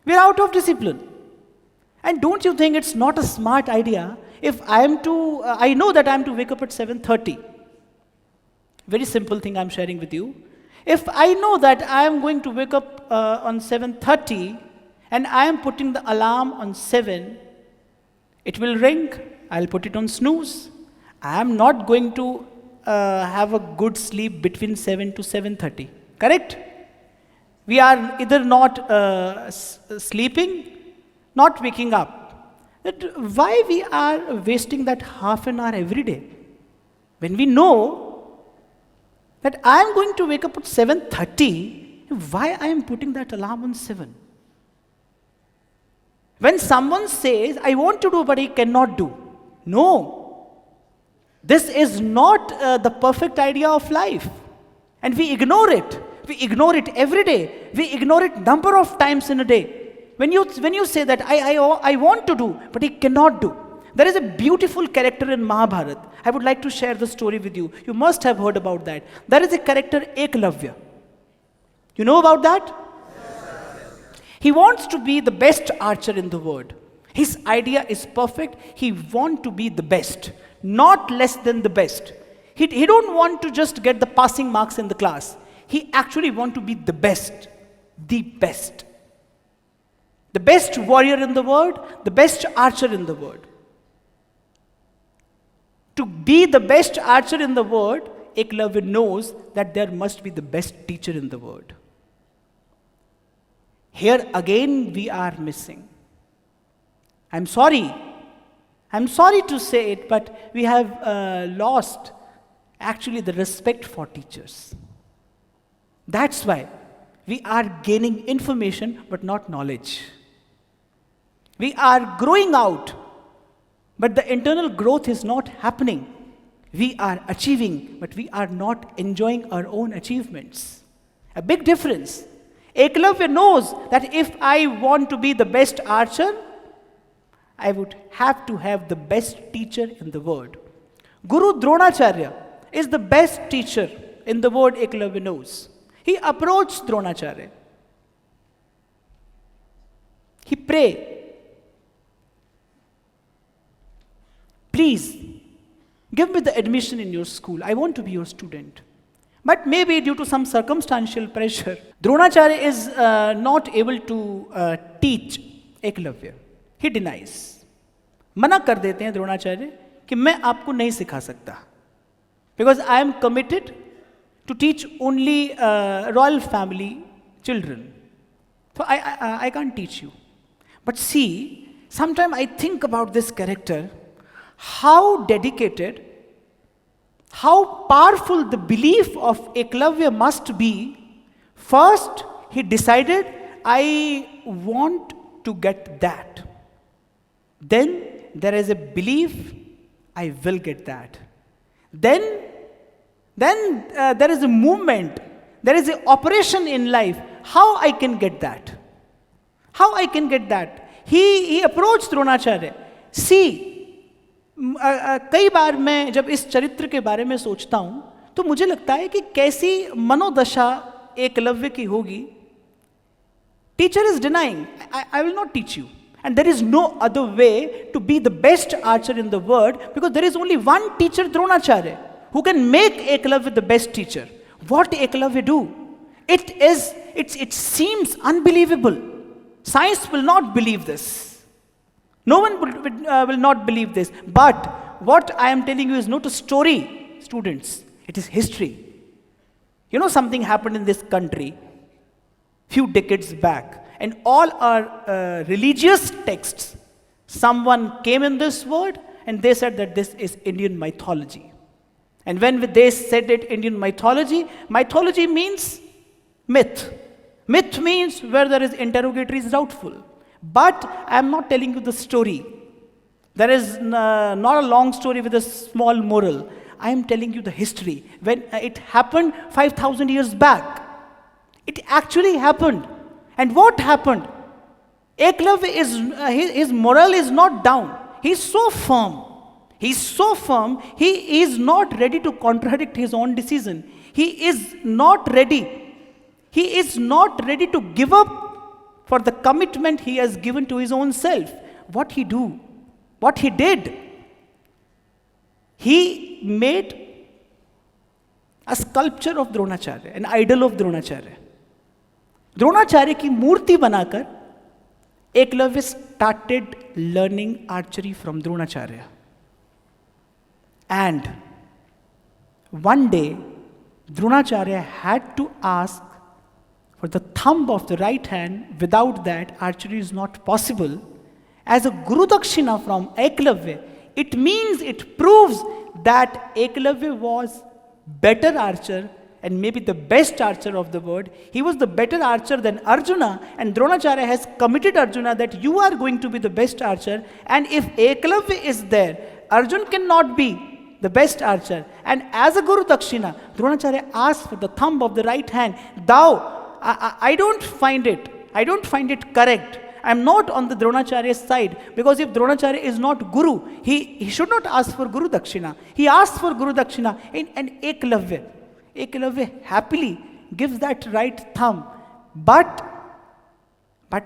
we are out of discipline. And don't you think it's not a smart idea if I know that I am to wake up at 7:30. Very simple thing I'm sharing with you. If I know that I am going to wake up on 7:30 and I am putting the alarm on 7, it will ring. I'll put it on snooze. I am not going to have a good sleep between 7 to 7:30. Correct? We are either not sleeping, not waking up. Why we are wasting that half an hour every day? When we know that I am going to wake up at 7:30, why I am putting that alarm on 7? When someone says, I want to do but I cannot do. No. This is not the perfect idea of life. And we ignore it. We ignore it every day. We ignore it number of times in a day. When you say that I want to do, but I cannot do. There is a beautiful character in Mahabharata. I would like to share the story with you. You must have heard about that. There is a character Eklavya. You know about that? He wants to be the best archer in the world. His idea is perfect. He wants to be the best, not less than the best. He don't want to just get the passing marks in the class. He actually wants to be the best. The best. The best warrior in the world, the best archer in the world. To be the best archer in the world, Eklavya knows that there must be the best teacher in the world. Here again we are missing. I'm sorry to say it, but we have lost actually the respect for teachers. That's why we are gaining information but not knowledge. We are growing out, but the internal growth is not happening. We are achieving, but we are not enjoying our own achievements. A big difference. Eklavya knows that if I want to be the best archer, I would have to have the best teacher in the world. Guru Dronacharya is the best teacher in the world, Eklavya knows. He approached Dronacharya. He prayed, please, give me the admission in your school. I want to be your student. But maybe due to some circumstantial pressure, Dronacharya is not able to teach Eklavya. He denies. मना कर देते हैं द्रोणाचार्य कि मैं आपको नहीं सिखा सकता. Because I am committed to teach only royal family children. So I can't teach you. But see, sometimes I think about this character, how dedicated, how powerful the belief of Eklavya must be. First, he decided, I want to get that. Then there is a belief, I will get that. Then there is a movement, there is an operation in life. How I can get that? How I can get that? He approached Dronacharya. See, कई बार मैं जब इस चरित्र के बारे में सोचता हूँ तो मुझे लगता है कि कैसी मनोदशा एकलव्य की होगी. Teacher is denying, I will not teach you. And there is no other way to be the best archer in the world, because there is only one teacher, Dronacharya, who can make Eklavya the best teacher. What Eklavya do? It seems unbelievable. Science will not believe this. No one will not believe this. But what I am telling you is not a story, students. It is history. You know, something happened in this country few decades back, and all our religious texts, someone came in this word and they said that this is Indian mythology. And when they said it Indian mythology, mythology means myth. Myth means where there is interrogatory is doubtful. But I am not telling you the story. There is not a long story with a small moral. I am telling you the history. When it happened 5,000 years back, it actually happened. And what happened? Eklavya his morale is not down. He is so firm. He is so firm, he is not ready to contradict his own decision. He is not ready. He is not ready to give up for the commitment he has given to his own self. What he do? What he did? He made a sculpture of Dronacharya, an idol of Dronacharya. Dronacharya की मूर्ति बनाकर Eklavya started learning archery from Dronacharya. And one day, Dronacharya had to ask for the thumb of the right hand. Without that, archery is not possible. As a Guru Dakshina from Eklavya, it means, it proves that Eklavya was better archer and maybe the best archer of the world. He was the better archer than Arjuna, and Dronacharya has committed Arjuna that you are going to be the best archer, and if Eklavya is there, Arjuna cannot be the best archer. And as a Guru Dakshina, Dronacharya asked for the thumb of the right hand. Thou, I don't find it correct. I am not on the Dronacharya's side, because if Dronacharya is not Guru, he should not ask for Guru Dakshina. He asked for Guru Dakshina, and Eklavya happily gives that right thumb. But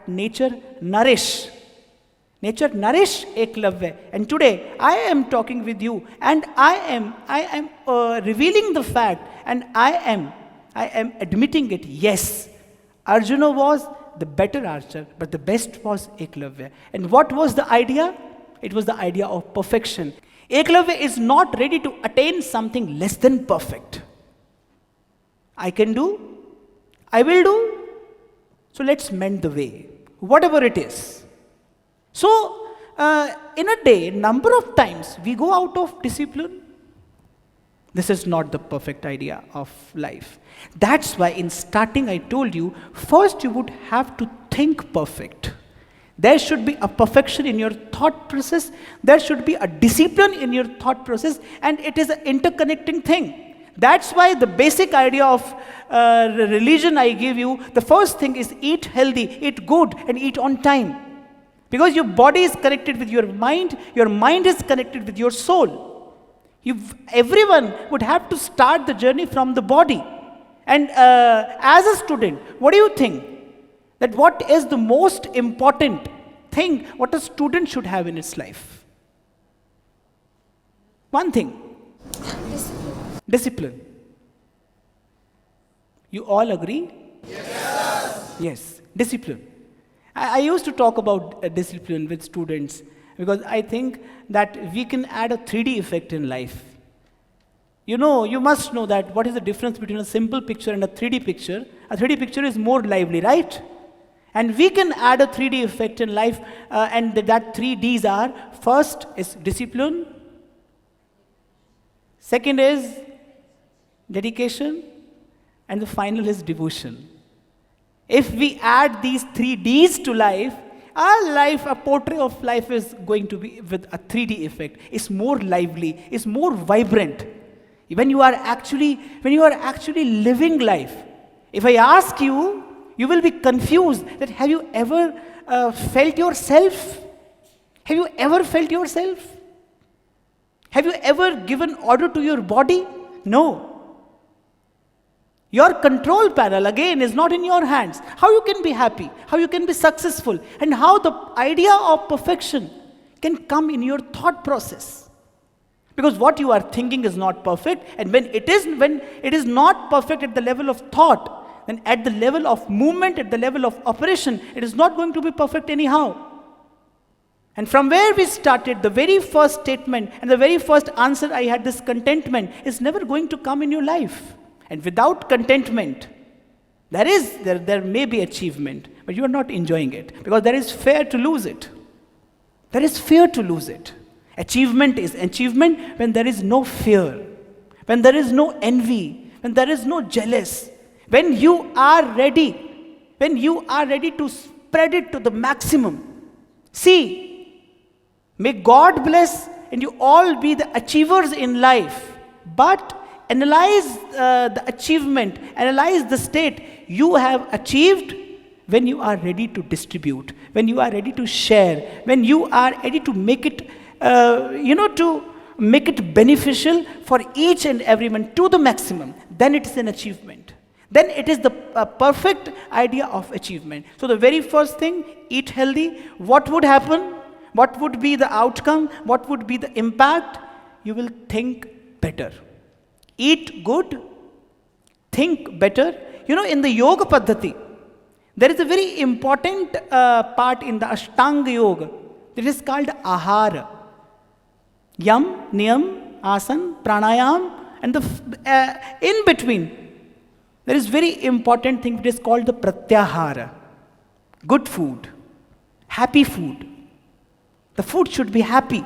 nature nourished Eklavya. And today I am talking with you, and I am revealing the fact, and I am admitting it. Yes, Arjuna was the better archer, but the best was Eklavya. And what was the idea? It was the idea of perfection. Eklavya is not ready to attain something less than perfect. I can do, I will do, so let's mend the way, whatever it is. So, in a day, number of times we go out of discipline. This is not the perfect idea of life. That's why in starting I told you, first you would have to think perfect. There should be a perfection in your thought process. There should be a discipline in your thought process, and it is an interconnecting thing. That's why the basic idea of religion I give you, the first thing is eat healthy, eat good, and eat on time. Because your body is connected with your mind is connected with your soul. Everyone would have to start the journey from the body. And as a student, what do you think? That what is the most important thing what a student should have in its life? One thing. Discipline. You all agree? Yes. Discipline. I used to talk about discipline with students, because I think that we can add a 3D effect in life. You know, you must know that what is the difference between a simple picture and a 3D picture. A 3D picture is more lively, right? And we can add a 3D effect in life, and that 3 Ds are, first is discipline, second is dedication, and the final is devotion. If we add these 3 Ds to life, Our life, a portrait of life is going to be with a 3D effect. It's more lively, it's more vibrant. When you are actually living life. If I ask you, you will be confused that have you ever felt yourself? Have you ever felt yourself? Have you ever given order to your body? No. Your control panel again is not in your hands. How you can be happy, how you can be successful, and how the idea of perfection can come in your thought process. Because what you are thinking is not perfect, and when it is not perfect at the level of thought, then at the level of movement, at the level of operation, it is not going to be perfect anyhow. And from where we started, the very first statement and the very first answer I had, this contentment, is never going to come in your life. And without contentment, there may be achievement, but you are not enjoying it because there is fear to lose it. There is fear to lose it. Achievement is achievement when there is no fear, when there is no envy, when there is no jealous, when you are ready to spread it to the maximum. See, may God bless and you all be the achievers in life, but analyze the achievement, analyze the state you have achieved when you are ready to distribute, when you are ready to share, when you are ready to make it, to make it beneficial for each and everyone to the maximum. Then it is an achievement. Then it is the perfect idea of achievement. So the very first thing, eat healthy. What would happen? What would be the outcome? What would be the impact? You will think better. Eat good, think better. In the yoga paddhati, there is a very important part in the Ashtanga yoga. It is called ahara. Yam, niyam, asan, pranayam, and in between, there is very important thing. It is called the pratyahara. Good food, happy food. The food should be happy.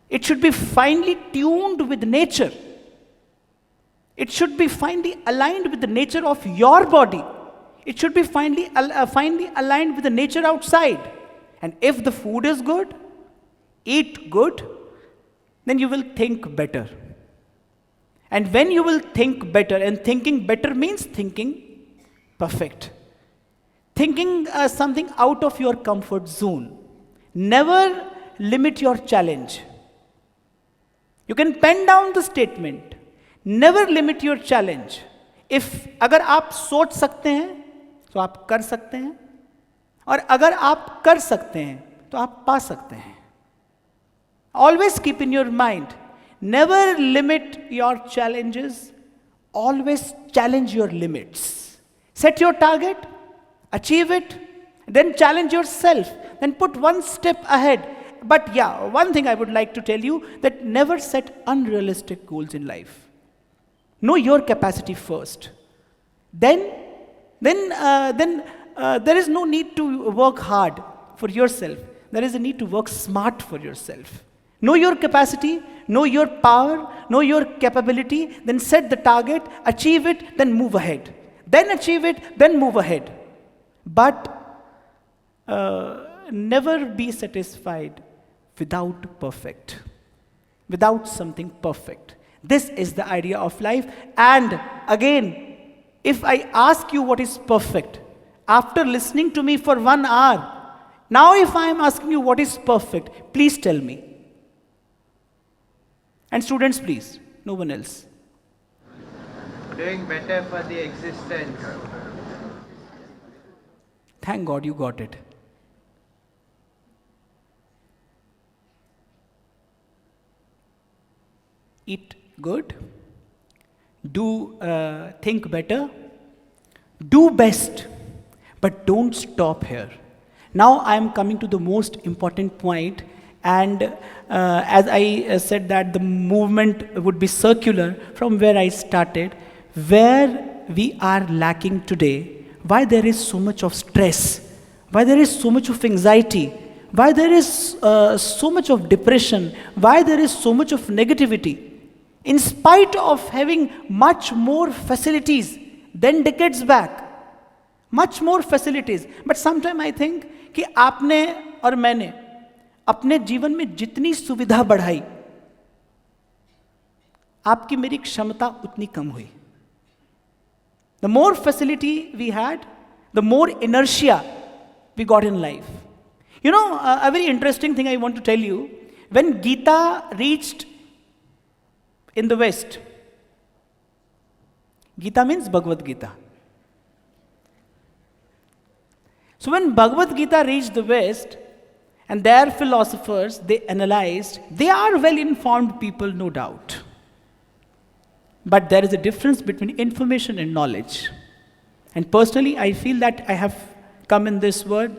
It should be finely tuned with nature. It should be finely aligned with the nature of your body. It should be finely aligned with the nature outside. And if the food is good, eat good, then you will think better. And when you will think better, and thinking better means thinking perfect. Thinking something out of your comfort zone. Never limit your challenge. You can pen down the statement. Never limit your challenge. If अगर आप सोच सकते हैं तो आप कर सकते हैं, और अगर आप कर सकते हैं तो आप पा सकते हैं. Always keep in your mind, never limit your challenges, always challenge your limits. Set your target, achieve it, then challenge yourself, then put one step ahead. But yeah, one thing I would like to tell you, that never set unrealistic goals in life. Know your capacity first. Then there is no need to work hard for yourself. There is a need to work smart for yourself. Know your capacity, know your power, know your capability, then set the target, achieve it, then move ahead. Then achieve it, then move ahead. But never be satisfied without something perfect. This is the idea of life. And again, if I ask you what is perfect, after listening to me for 1 hour, now if I am asking you what is perfect, please tell me. And students, please, no one else. Doing better for the existence. Thank God you got it. Eat good. Think better. Do best. But don't stop here. Now I am coming to the most important point. And as I said that the movement would be circular from where I started, where we are lacking today, why there is so much of stress, why there is so much of anxiety, why there is so much of depression, why there is so much of negativity, in spite of having much more facilities than decades back, much more facilities. But sometimes I think कि आपने और मैंने अपने जीवन में जितनी सुविधा बढ़ाई, आपकी मेरी क्षमता उतनी कम हुई. The more facility we had, the more inertia we got in life. You know, a very interesting thing I want to tell you. When Gita reached in the West, Gita means Bhagavad Gita. So when Bhagavad Gita reached the West, and their philosophers, they analyzed, they are well-informed people, no doubt. But there is a difference between information and knowledge. And personally, I feel that I have come in this world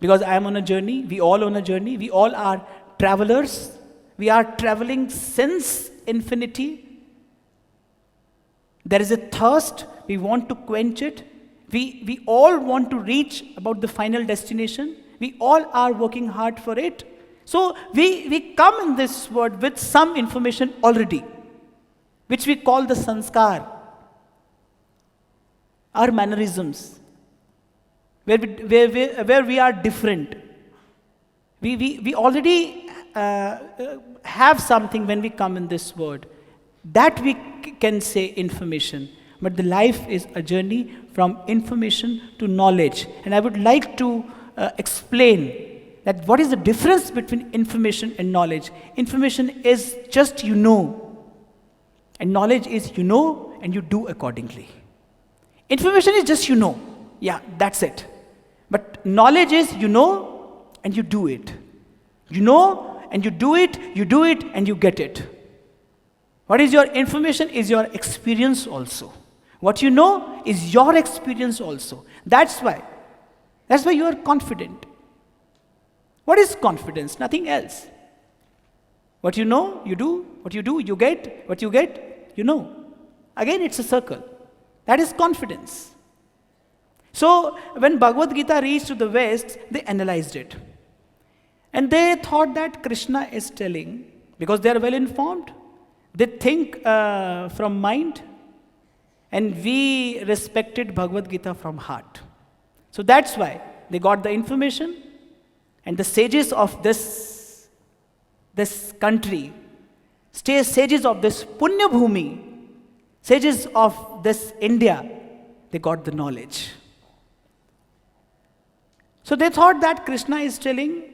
because I am on a journey, we all on a journey, we all are travelers, we are traveling since infinity. There is a thirst, we want to quench it. We all want to reach about the final destination. We all are working hard for it. So we come in this world with some information already, which we call the sanskar, our mannerisms, where we are different. We already have something when we come in this world. That we can say information. But the life is a journey from information to knowledge. And I would like to explain that what is the difference between information and knowledge. Information is just you know. And knowledge is you know and you do accordingly. Information is just you know. Yeah, that's it. But knowledge is you know and you do it. You know and you do it and you get it. What is your information is your experience also. What you know is your experience also. That's why you are confident. What is confidence? Nothing else. What you know, you do. What you do, you get. What you get, you know. Again, it's a circle. That is confidence. So, when Bhagavad Gita reached to the West, they analyzed it. And they thought that Krishna is telling, because they are well informed, they think from mind, and we respected Bhagavad Gita from heart. So that's why they got the information, and the sages of this country, sages of this Punya Bhumi, sages of this India, they got the knowledge. So they thought that Krishna is telling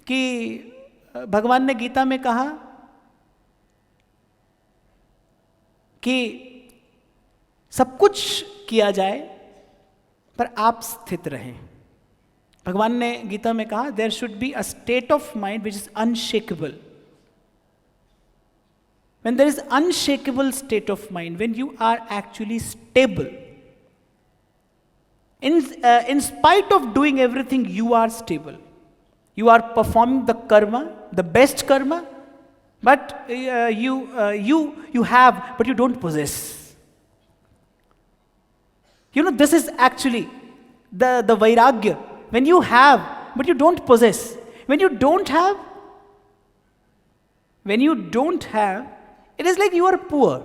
कि भगवान ने गीता में कहा कि सब कुछ किया जाए पर आप स्थित रहें. भगवान ने गीता में कहा there should be a state of mind which is unshakeable. When there is unshakable state of mind, when you are actually stable, in spite of doing everything, you are stable. You are performing the karma, the best karma, but you have, but you don't possess. You know, this is actually the vairagya. When you have, but you don't possess. When you don't have, it is like you are poor.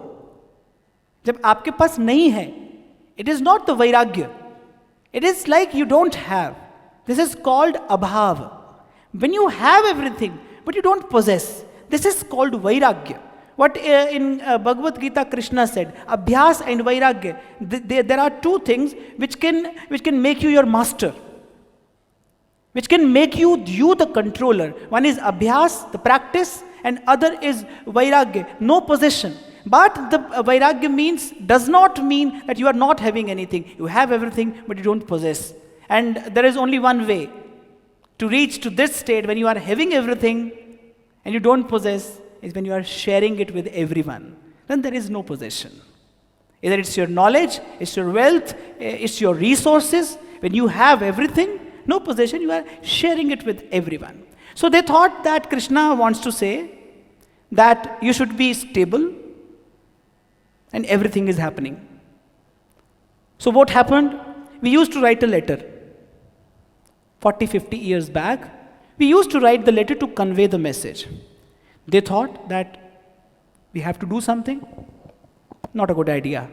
जब आपके पास नहीं है, it is not the vairagya. It is like you don't have. This is called abhav. When you have everything, but you don't possess, this is called vairagya. What in Bhagavad Gita Krishna said, abhyas and vairagya, there are two things which can make you your master, which can make you the controller. One is abhyas, the practice, and other is vairagya, no possession. But the vairagya does not mean that you are not having anything. You have everything, but you don't possess. And there is only one way to reach to this state when you are having everything and you don't possess, is when you are sharing it with everyone. Then there is no possession. Either it's your knowledge, it's your wealth, it's your resources. When you have everything, no possession, you are sharing it with everyone. So they thought that Krishna wants to say that you should be stable and everything is happening. So what happened? We used to write a letter. 40, 50 years back, we used to write the letter to convey the message. They thought that we have to do something. Not a good idea.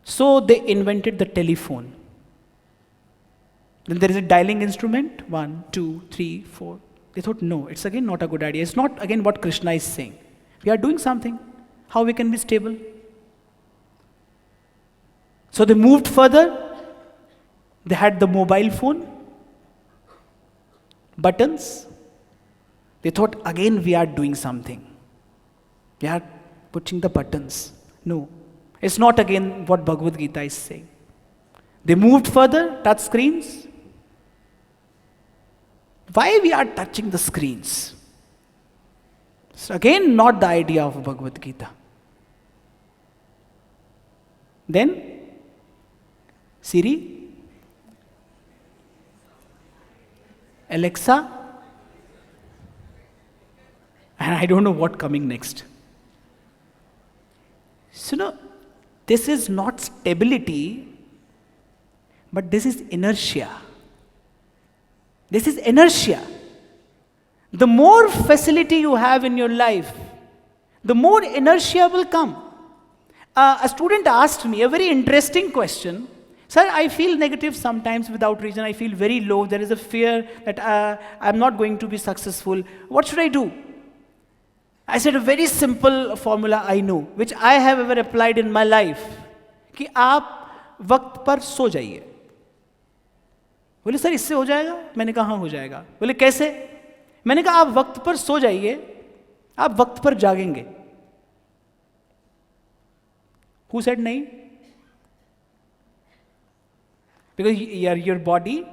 So they invented the telephone. Then there is a dialing instrument, 1, 2, 3, 4. They thought, no, it's again not a good idea. It's not again what Krishna is saying. We are doing something. How we can be stable? So they moved further. They had the mobile phone, buttons. They thought, again we are doing something. We are pushing the buttons. No, it's not again what Bhagavad Gita is saying. They moved further, touch screens. Why we are touching the screens? It's again not the idea of Bhagavad Gita. Then, Siri, Alexa, and I don't know what coming next. So no, this is not stability, but this is inertia. This is inertia. The more facility you have in your life, the more inertia will come. A student asked me a very interesting question. Sir, I feel negative sometimes without reason. I feel very low. There is a fear that I'm not going to be successful. What should I do? I said a very simple formula I know, which I have ever applied in my life. कि आप वक्त पर सो जाइए. बोले sir इससे हो जाएगा? मैंने कहा हाँ हो जाएगा. बोले कैसे? मैंने कहा आप वक्त पर सो जाइए, आप वक्त पर जागेंगे. Who said नहीं? Because your body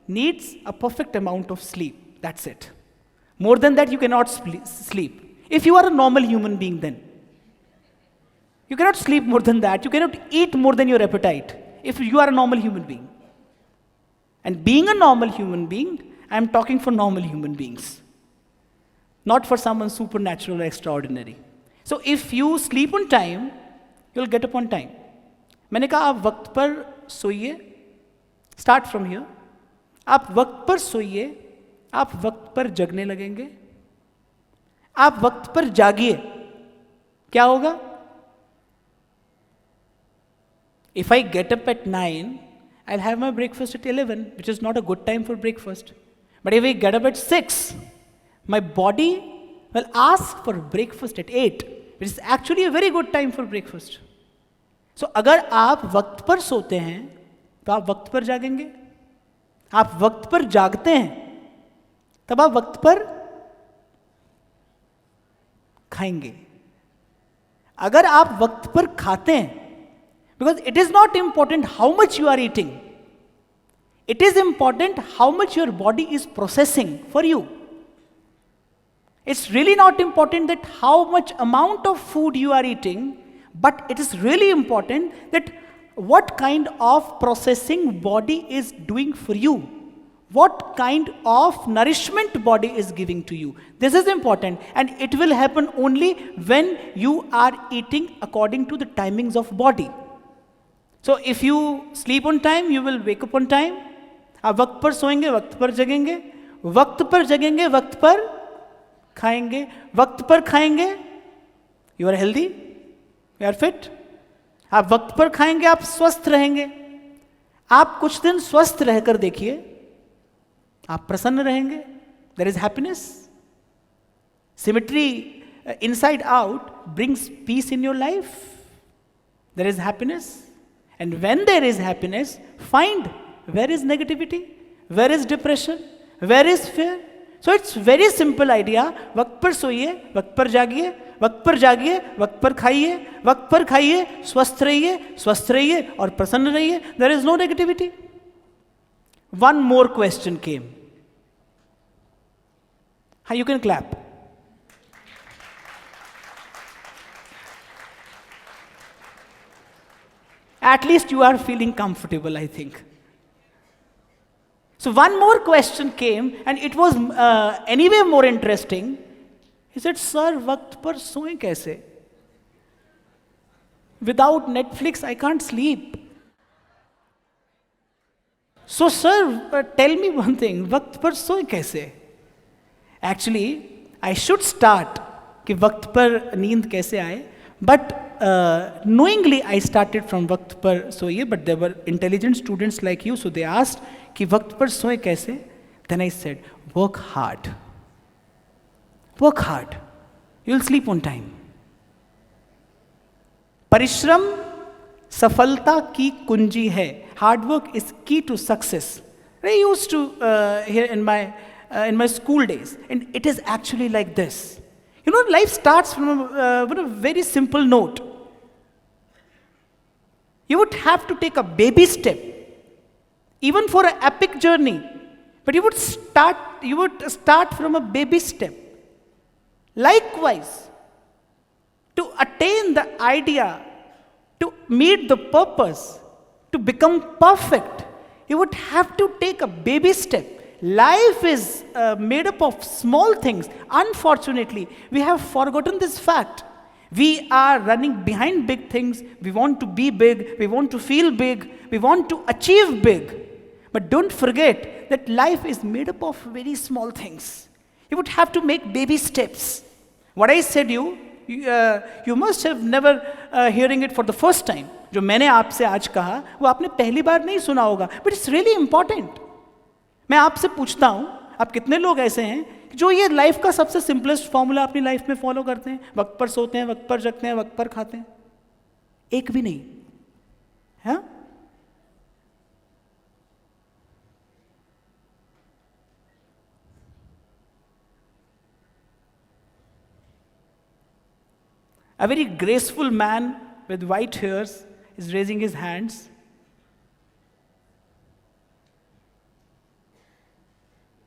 needs a perfect amount of sleep. That's it. More than that, you cannot sleep. If you are a normal human being, then you cannot sleep more than that. You cannot eat more than your appetite. If you are a normal human being. And being a normal human being, I am talking for normal human beings, not for someone supernatural or extraordinary. So if you sleep on time, you'll get up on time. मैंने कहा आप वक्त पर सोइए. Start from here. आप वक्त पर सोइए, आप वक्त पर जगने लगेंगे. आप वक्त पर जागिए. क्या होगा? If I get up at 9, I'll have my breakfast at 11, which is not a good time for breakfast. But if I get up at 6, my body will ask for breakfast at 8, which is actually a very good time for breakfast. So अगर आप वक्त पर सोते हैं तो आप वक्त पर जागेंगे. आप वक्त पर जागते हैं तब आप वक्त पर खाएंगे. अगर आप वक्त पर खाते हैं, because it is not important how much you are eating, it is important how much your body is processing for you. It's really not important that how much amount of food you are eating, but it is really important that what kind of processing body is doing for you. What kind of nourishment body is giving to you. This is important, and it will happen only when you are eating according to the timings of body. So if you sleep on time, you will wake up on time. आप वक्त पर सोएंगे, वक्त पर जगेंगे, वक्त पर जगेंगे, वक्त पर खाएंगे, वक्त पर खाएंगे. You are healthy, you are fit. आप वक्त पर खाएंगे, आप स्वस्थ रहेंगे. आप कुछ दिन स्वस्थ रहकर देखिए, आप प्रसन्न रहेंगे. There is happiness. Symmetry inside out brings peace in your life. There is happiness. And when there is happiness, find where is negativity, where is depression, where is fear. So it's very simple idea. वक्त पर सोइए, वक्त पर जागिए, वक्त पर जागिए, वक्त पर खाइए, वक्त पर खाइए, स्वस्थ रहिए और प्रसन्न रहिए. There is no negativity. One more question came. You can clap. At least you are feeling comfortable, I think. So one more question came, and it was anyway more interesting. He said, "Sir, वक्त पर सोएं कैसे? Without Netflix, I can't sleep. So, sir, tell me one thing. वक्त पर सोएं कैसे?" Actually, I should start कि वक्त पर नींद कैसे आए, but knowingly I started from वक्त पर सोइए, but there were intelligent students like you, so they asked कि वक्त पर सोए कैसे? Then I said, work hard. Work hard. You'll sleep on time. परिश्रम सफलता की कुंजी है. Hard work is key to success. I used to hear in my school days, and it is actually like this. You know, life starts from a very simple note. You would have to take a baby step, even for an epic journey. But you would start from a baby step. Likewise, to attain the idea, to meet the purpose, to become perfect, you would have to take a baby step. Life is made up of small things. Unfortunately, we have forgotten this fact. We are running behind big things. We want to be big. We want to feel big. We want to achieve big. But don't forget that life is made up of very small things. You would have to make baby steps. What I said you must have never hearing it for the first time. जो मैंने आपसे आज कहा वो आपने पहली बार नहीं सुना होगा. But it's really important. मैं आपसे पूछता हूं, आप कितने लोग ऐसे हैं जो ये लाइफ का सबसे सिंपलेस्ट फॉर्मूला अपनी लाइफ में फॉलो करते हैं? वक्त पर सोते हैं, वक्त पर जगते हैं, वक्त पर खाते हैं. एक भी नहीं. हाँ? A very graceful man with white hairs is raising his hands.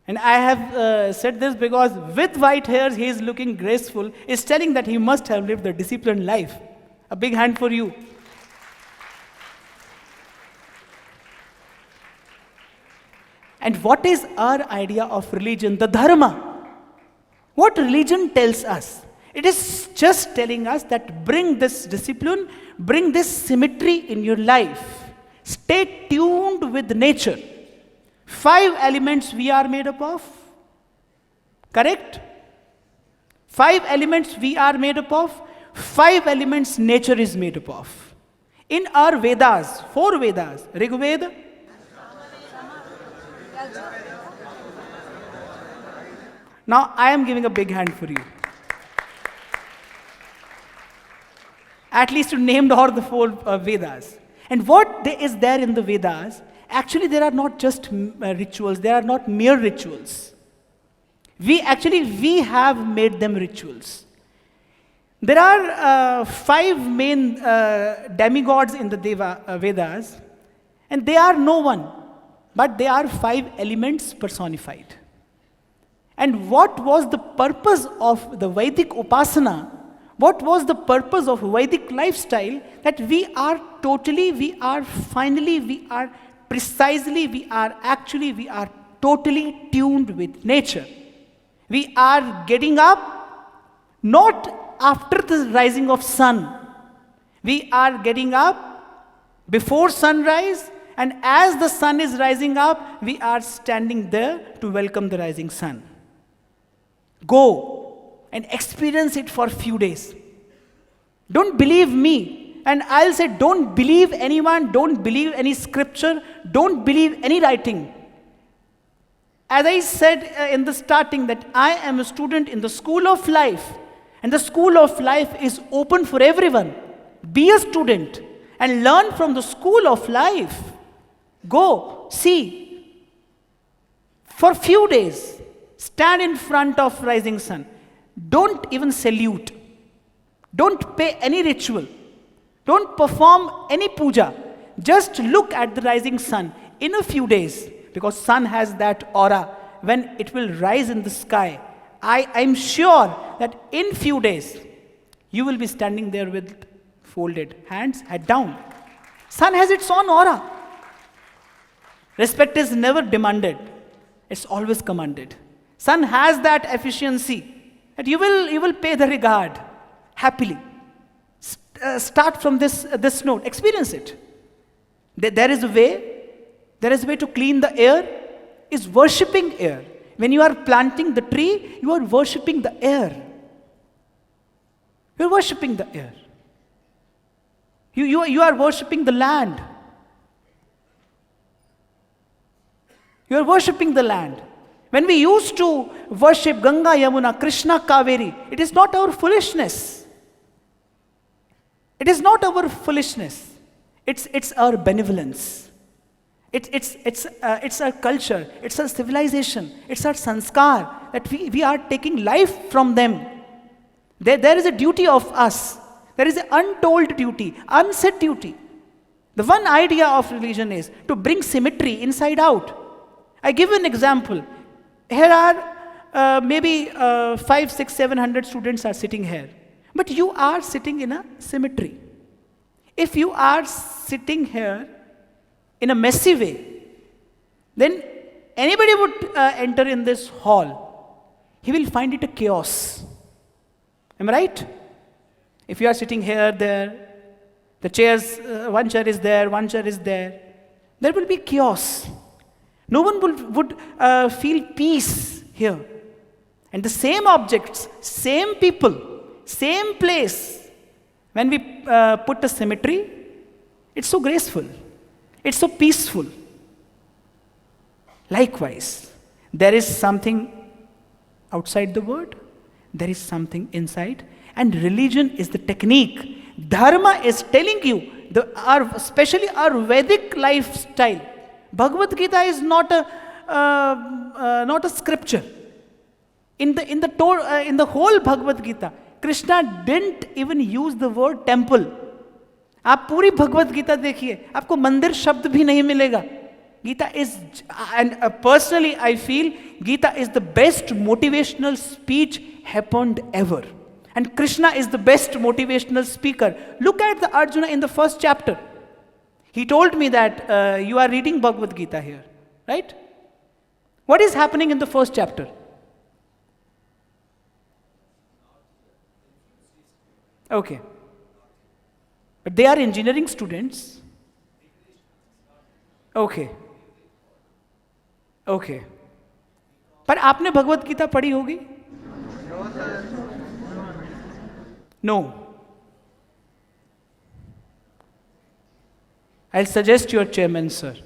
And I have said this because with white hairs he is looking graceful, is telling that he must have lived a disciplined life. A big hand for you. And what is our idea of religion? The dharma. What religion tells us? It is just telling us that bring this discipline, bring this symmetry in your life. Stay tuned with nature. 5 elements we are made up of. Correct? 5 elements we are made up of. 5 elements nature is made up of. In our Vedas, 4 Vedas, Rig Veda, now I am giving a big hand for you. At least you named all the 4 Vedas. And what is there in the Vedas? Actually, there are not just rituals. They are not mere rituals. We have made them rituals. There are 5 main demigods in the Vedas, and they are no one, but they are 5 elements personified. And what was the purpose of the Vedic Upasana? What was the purpose of Vedic lifestyle? That we are totally totally tuned with nature. We are getting up not after the rising of sun. We are getting up before sunrise, and as the sun is rising up, we are standing there to welcome the rising sun. Go and experience it for a few days. Don't believe me. And I'll say, don't believe anyone, don't believe any scripture, don't believe any writing. As I said in the starting, that I am a student in the school of life, and the school of life is open for everyone. Be a student and learn from the school of life. Go, see. For a few days, stand in front of rising sun. Don't even salute. Don't pay any ritual. Don't perform any puja. Just look at the rising sun in a few days, because sun has that aura when it will rise in the sky. I'm sure that in few days you will be standing there with folded hands, head down. Sun has its own aura. Respect is never demanded. It's always commanded. Sun has that efficiency that you will pay the regard happily. Start from this note. Experience it. There is a way to clean the air, is worshipping air. When you are planting the tree, you are worshipping the air. You are worshipping the air. You are worshipping the land. You are worshipping the land. When we used to worship Ganga, Yamuna, Krishna, Kaveri, it is not our foolishness. It is not our foolishness. It's our benevolence. It's our culture. It's our civilization. It's our sanskar that we are taking life from them. There is a duty of us. There is an untold duty, unsaid duty. The one idea of religion is to bring symmetry inside out. I give an example. Here are maybe 5, 6, 700 students are sitting here. But you are sitting in a symmetry. If you are sitting here in a messy way, then anybody would enter in this hall. He will find it a chaos. Am I right? If you are sitting here, there, the chairs, one chair is there, one chair is there, there will be chaos. No one would feel peace here. And the same objects, same people, same place, when we put a symmetry, it's so graceful, it's so peaceful. Likewise, there is something outside the word, there is something inside, and religion is the technique. Dharma is telling you, especially our Vedic lifestyle. Bhagavad Gita is not a scripture. In the whole Bhagavad Gita, Krishna didn't even use the word temple. आप पूरी भगवत गीता देखिए, आपको मंदिर शब्द भी नहीं मिलेगा. Gita is, and personally I feel, Gita is the best motivational speech happened ever. And Krishna is the best motivational speaker. Look at the Arjuna in the first chapter. He told me that you are reading Bhagavad Gita here, right? What is happening in the first chapter? Okay. But they are engineering students. Okay. Okay. पर आपने भगवत गीता पढ़ी होगी? No. I'll suggest your chairman, sir,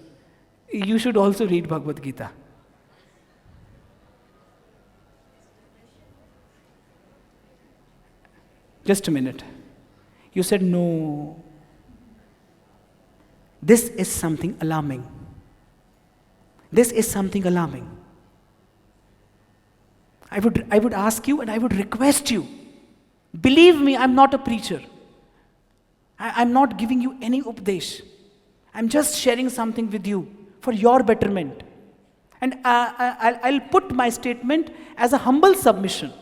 you should also read Bhagavad Gita. Just a minute. You said no. This is something alarming. This is something alarming. I would ask you and I would request you. Believe me, I'm not a preacher. I'm not giving you any updesh. I'm just sharing something with you for your betterment. And I'll put my statement as a humble submission.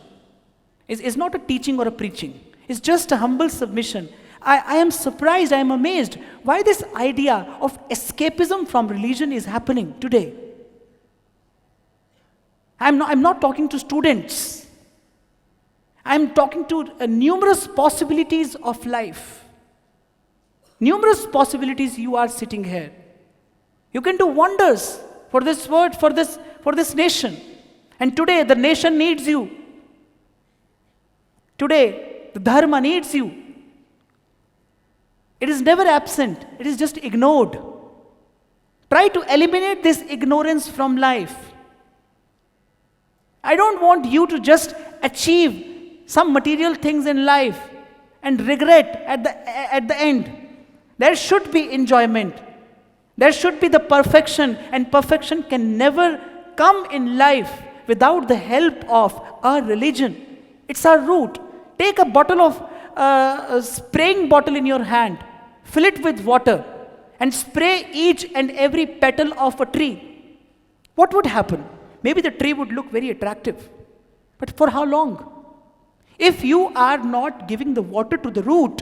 It's not a teaching or a preaching. It's just a humble submission. I am surprised, I am amazed why this idea of escapism from religion is happening today. I'm not talking to students. I'm talking to numerous possibilities of life. Numerous possibilities. You are sitting here. You can do wonders for this world, for this nation. And today the nation needs you. Today the dharma needs you. It is never absent. It is just ignored. Try to eliminate this ignorance from life. I don't want you to just achieve some material things in life and regret at the end. There should be enjoyment. There should be the perfection, and perfection can never come in life without the help of our religion. It's our root. Take a bottle of a spraying bottle in your hand, fill it with water, and spray each and every petal of a tree. What would happen? Maybe the tree would look very attractive. But for how long? If you are not giving the water to the root,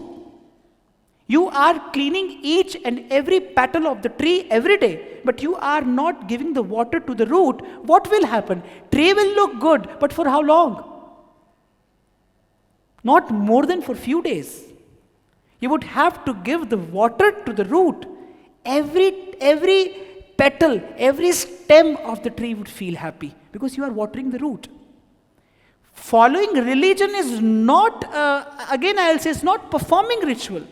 you are cleaning each and every petal of the tree every day, but you are not giving the water to the root, what will happen? Tree will look good, but for how long? Not more than for few days. You would have to give the water to the root. Every petal, every stem of the tree would feel happy because you are watering the root. Following religion is not, again I'll say, it's not performing ritual.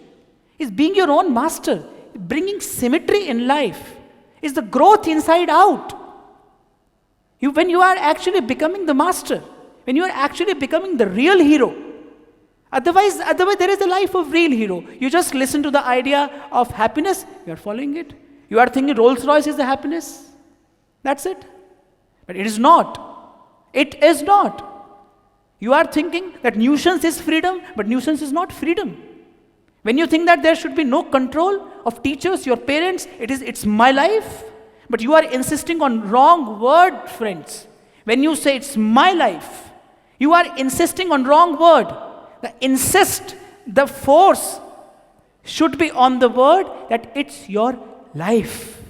is being your own master, bringing symmetry in life, is the growth inside out. When you are actually becoming the master, when you are actually becoming the real hero. Otherwise there is a life of real hero. You just listen to the idea of happiness, you are following it. You are thinking Rolls Royce is the happiness. That's it. But it is not. It is not. You are thinking that nuisance is freedom, but nuisance is not freedom. When you think that there should be no control of teachers, your parents, it's my life, but you are insisting on wrong word, friends. When you say it's my life, you are insisting on wrong word. The force should be on the word that it's your life.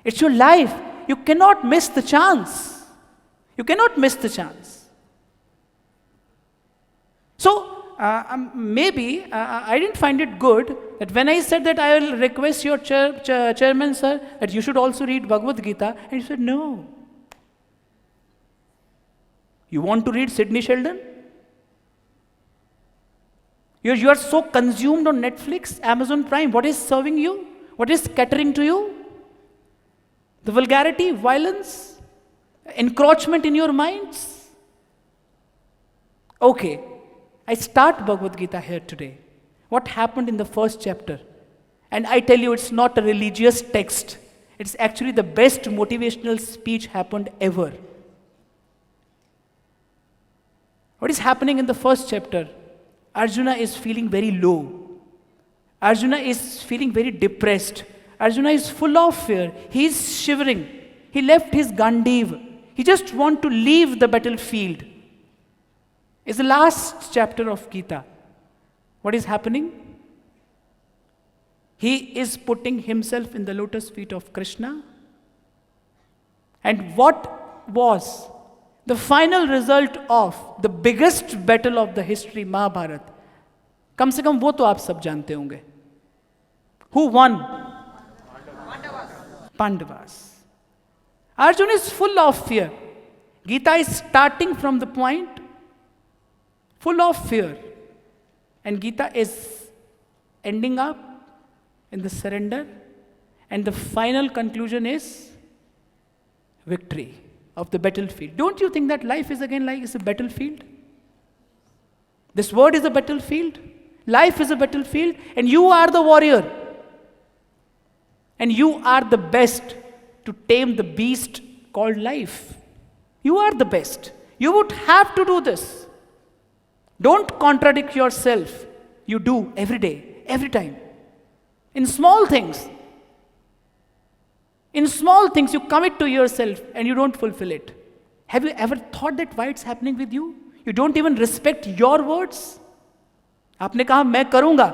It's your life. You cannot miss the chance. You cannot miss the chance. So, maybe I didn't find it good that when I said that I will request your chairman, sir, that you should also read Bhagavad Gita, and he said, no. You want to read Sidney Sheldon? You are so consumed on Netflix, Amazon Prime. What is serving you? What is catering to you? The vulgarity, violence, encroachment in your minds? Okay, I start Bhagavad Gita here today. What happened in the first chapter? And I tell you, it's not a religious text. It's actually the best motivational speech happened ever. What is happening in the first chapter? Arjuna is feeling very low. Arjuna is feeling very depressed. Arjuna is full of fear. He is shivering. He left his Gandiva. He just wants to leave the battlefield. It's the last chapter of Gita. What is happening? He is putting himself in the lotus feet of Krishna. And what was the final result of the biggest battle of the history, Mahabharata? कम से कम वो तो आप सब जानते होंगे. Who won? Pandavas. Arjuna is full of fear. Gita is starting from the point full of fear. And Gita is ending up in the surrender. And the final conclusion is victory of the battlefield. Don't you think that life is again like it's a battlefield? This world is a battlefield. Life is a battlefield. And you are the warrior. And you are the best to tame the beast called life. You are the best. You would have to do this. Don't contradict yourself. You do every day, every time. In small things. In small things, you commit to yourself and you don't fulfill it. Have you ever thought that why it's happening with you? You don't even respect your words. आपने कहा मैं करूंगा.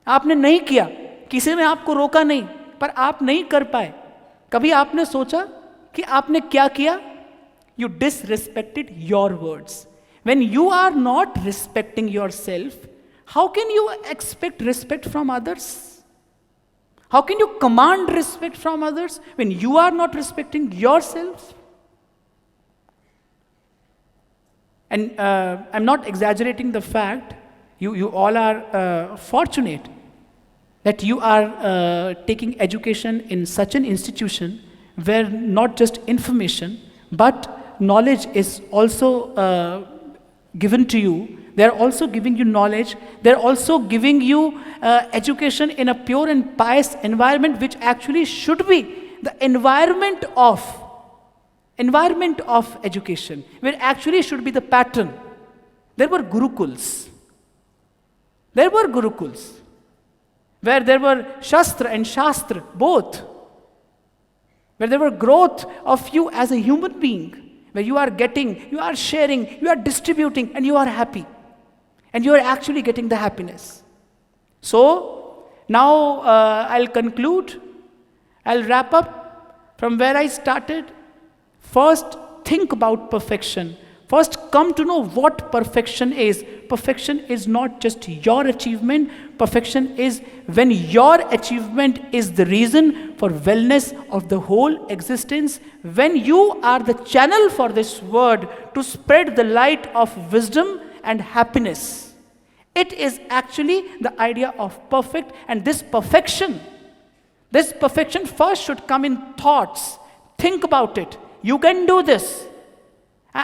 आपने नहीं किया. किसी ने आपको रोका नहीं, पर आप नहीं कर पाए. कभी आपने सोचा कि आपने क्या किया? You disrespected your words. When you are not respecting yourself, how can you expect respect from others? How can you command respect from others when you are not respecting yourself? And I'm not exaggerating the fact, you all are fortunate that you are taking education in such an institution where not just information, but knowledge is also given to you. They're also giving you knowledge. They're also giving you education in a pure and pious environment, which actually should be the environment of education, where actually should be the pattern. There were gurukuls. There were gurukuls, where there were shastra and shastra, both. Where there were growth of you as a human being, where you are getting, you are sharing, you are distributing, and you are happy. And you are actually getting the happiness. So, now I'll conclude. I'll wrap up from where I started. First, think about perfection. First, come to know what perfection is. Perfection is not just your achievement. Perfection is when your achievement is the reason for wellness of the whole existence. When you are the channel for this word to spread the light of wisdom and happiness. It is actually the idea of perfect, and this perfection first should come in thoughts. Think about it. You can do this.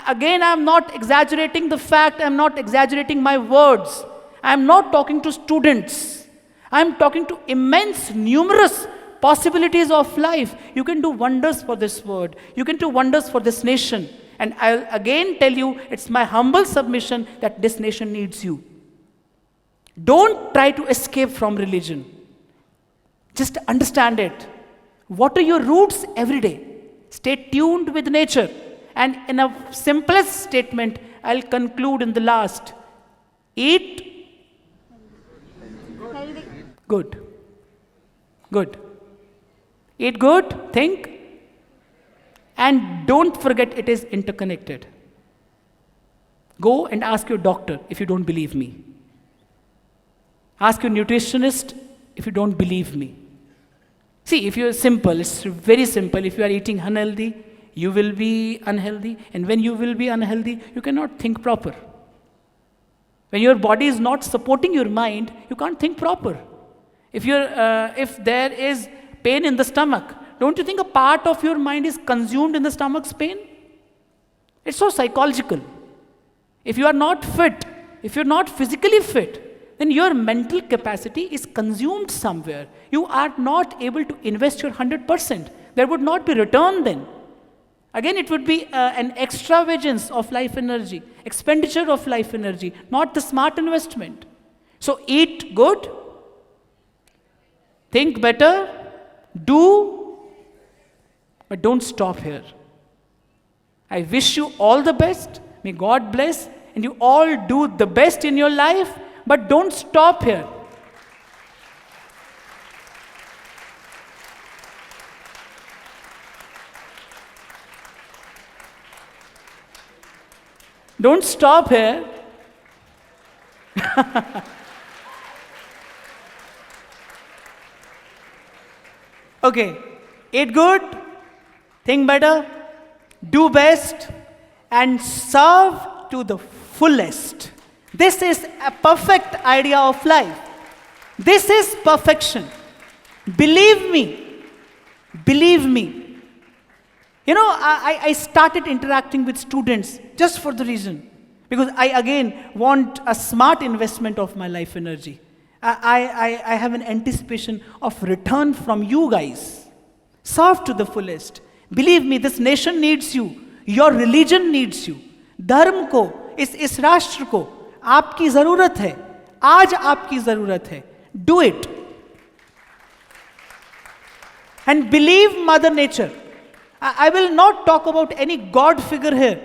Again, I'm not exaggerating the fact, I'm not exaggerating my words. I'm not talking to students. I'm talking to immense, numerous possibilities of life. You can do wonders for this world. You can do wonders for this nation. And I'll again tell you, it's my humble submission that this nation needs you. Don't try to escape from religion. Just understand it. What are your roots every day? Stay tuned with nature. And in a simplest statement, I'll conclude in the last. Eat Healthy. good. Good. Eat good, think, and don't forget it is interconnected. Go and ask your doctor if you don't believe me. Ask your nutritionist if you don't believe me. See, if you're simple, it's very simple. If you are eating unhealthy, you will be unhealthy. And when you will be unhealthy, you cannot think proper. When your body is not supporting your mind, you can't think proper. If there is pain in the stomach, don't you think a part of your mind is consumed in the stomach's pain? It's so psychological. If you are not fit, if you're not physically fit, then your mental capacity is consumed somewhere. You are not able to invest your 100%. There would not be return then. Again, it would be an extravagance of life energy, expenditure of life energy, not the smart investment. So eat good, think better, do, but don't stop here. I wish you all the best. May God bless, and you all do the best in your life, but don't stop here. Don't stop here. Okay, eat good, think better, do best, and serve to the fullest. This is a perfect idea of life. This is perfection. Believe me. Believe me. You know, I started interacting with students just for the reason. Because I again want a smart investment of my life energy. I have an anticipation of return from you guys. Serve to the fullest. Believe me, this nation needs you. Your religion needs you. धर्म को, इस राष्ट्र को आपकी जरूरत है. आज आपकी जरूरत है. Do it. And believe Mother Nature. I will not talk about any God figure here.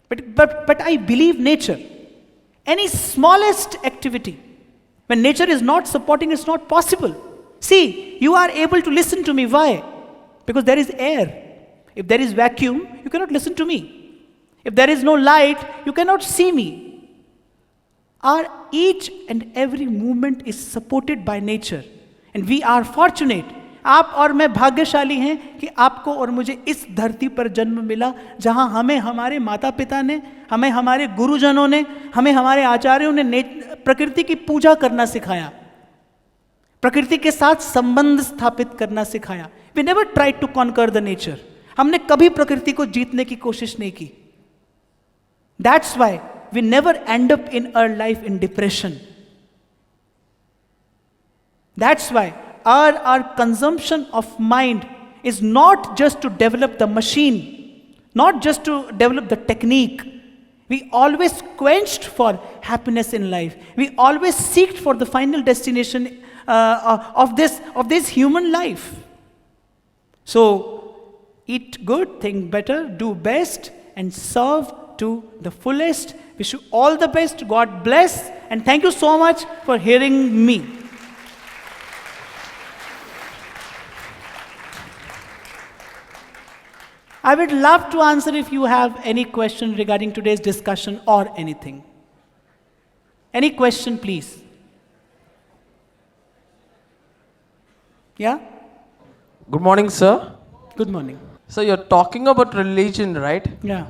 But I believe nature. Any smallest activity, when nature is not supporting, it's not possible. See, you are able to listen to me. Why? Because there is air. If there is vacuum, you cannot listen to me. If there is no light, you cannot see me. Our each and every movement is supported by nature. And we are fortunate. आप और मैं भाग्यशाली हैं कि आपको और मुझे इस धरती पर जन्म मिला, जहां हमें हमारे माता पिता ने, हमें हमारे गुरुजनों ने, हमें हमारे आचार्यों ने प्रकृति की पूजा करना सिखाया, प्रकृति के साथ संबंध स्थापित करना सिखाया. We never tried to conquer the nature. हमने कभी प्रकृति को जीतने की कोशिश नहीं की. That's why we never end up in our life in depression. That's why our consumption of mind is not just to develop the machine, not just to develop the technique. We always quenched for happiness in life. We always seeked for the final destination of this human life. So, eat good, think better, do best, and serve to the fullest. Wish you all the best. God bless, and thank you so much for hearing me. I would love to answer if you have any question regarding today's discussion or anything. Any question, please? Yeah? Good morning, sir. Good morning. So you're talking about religion, right? Yeah.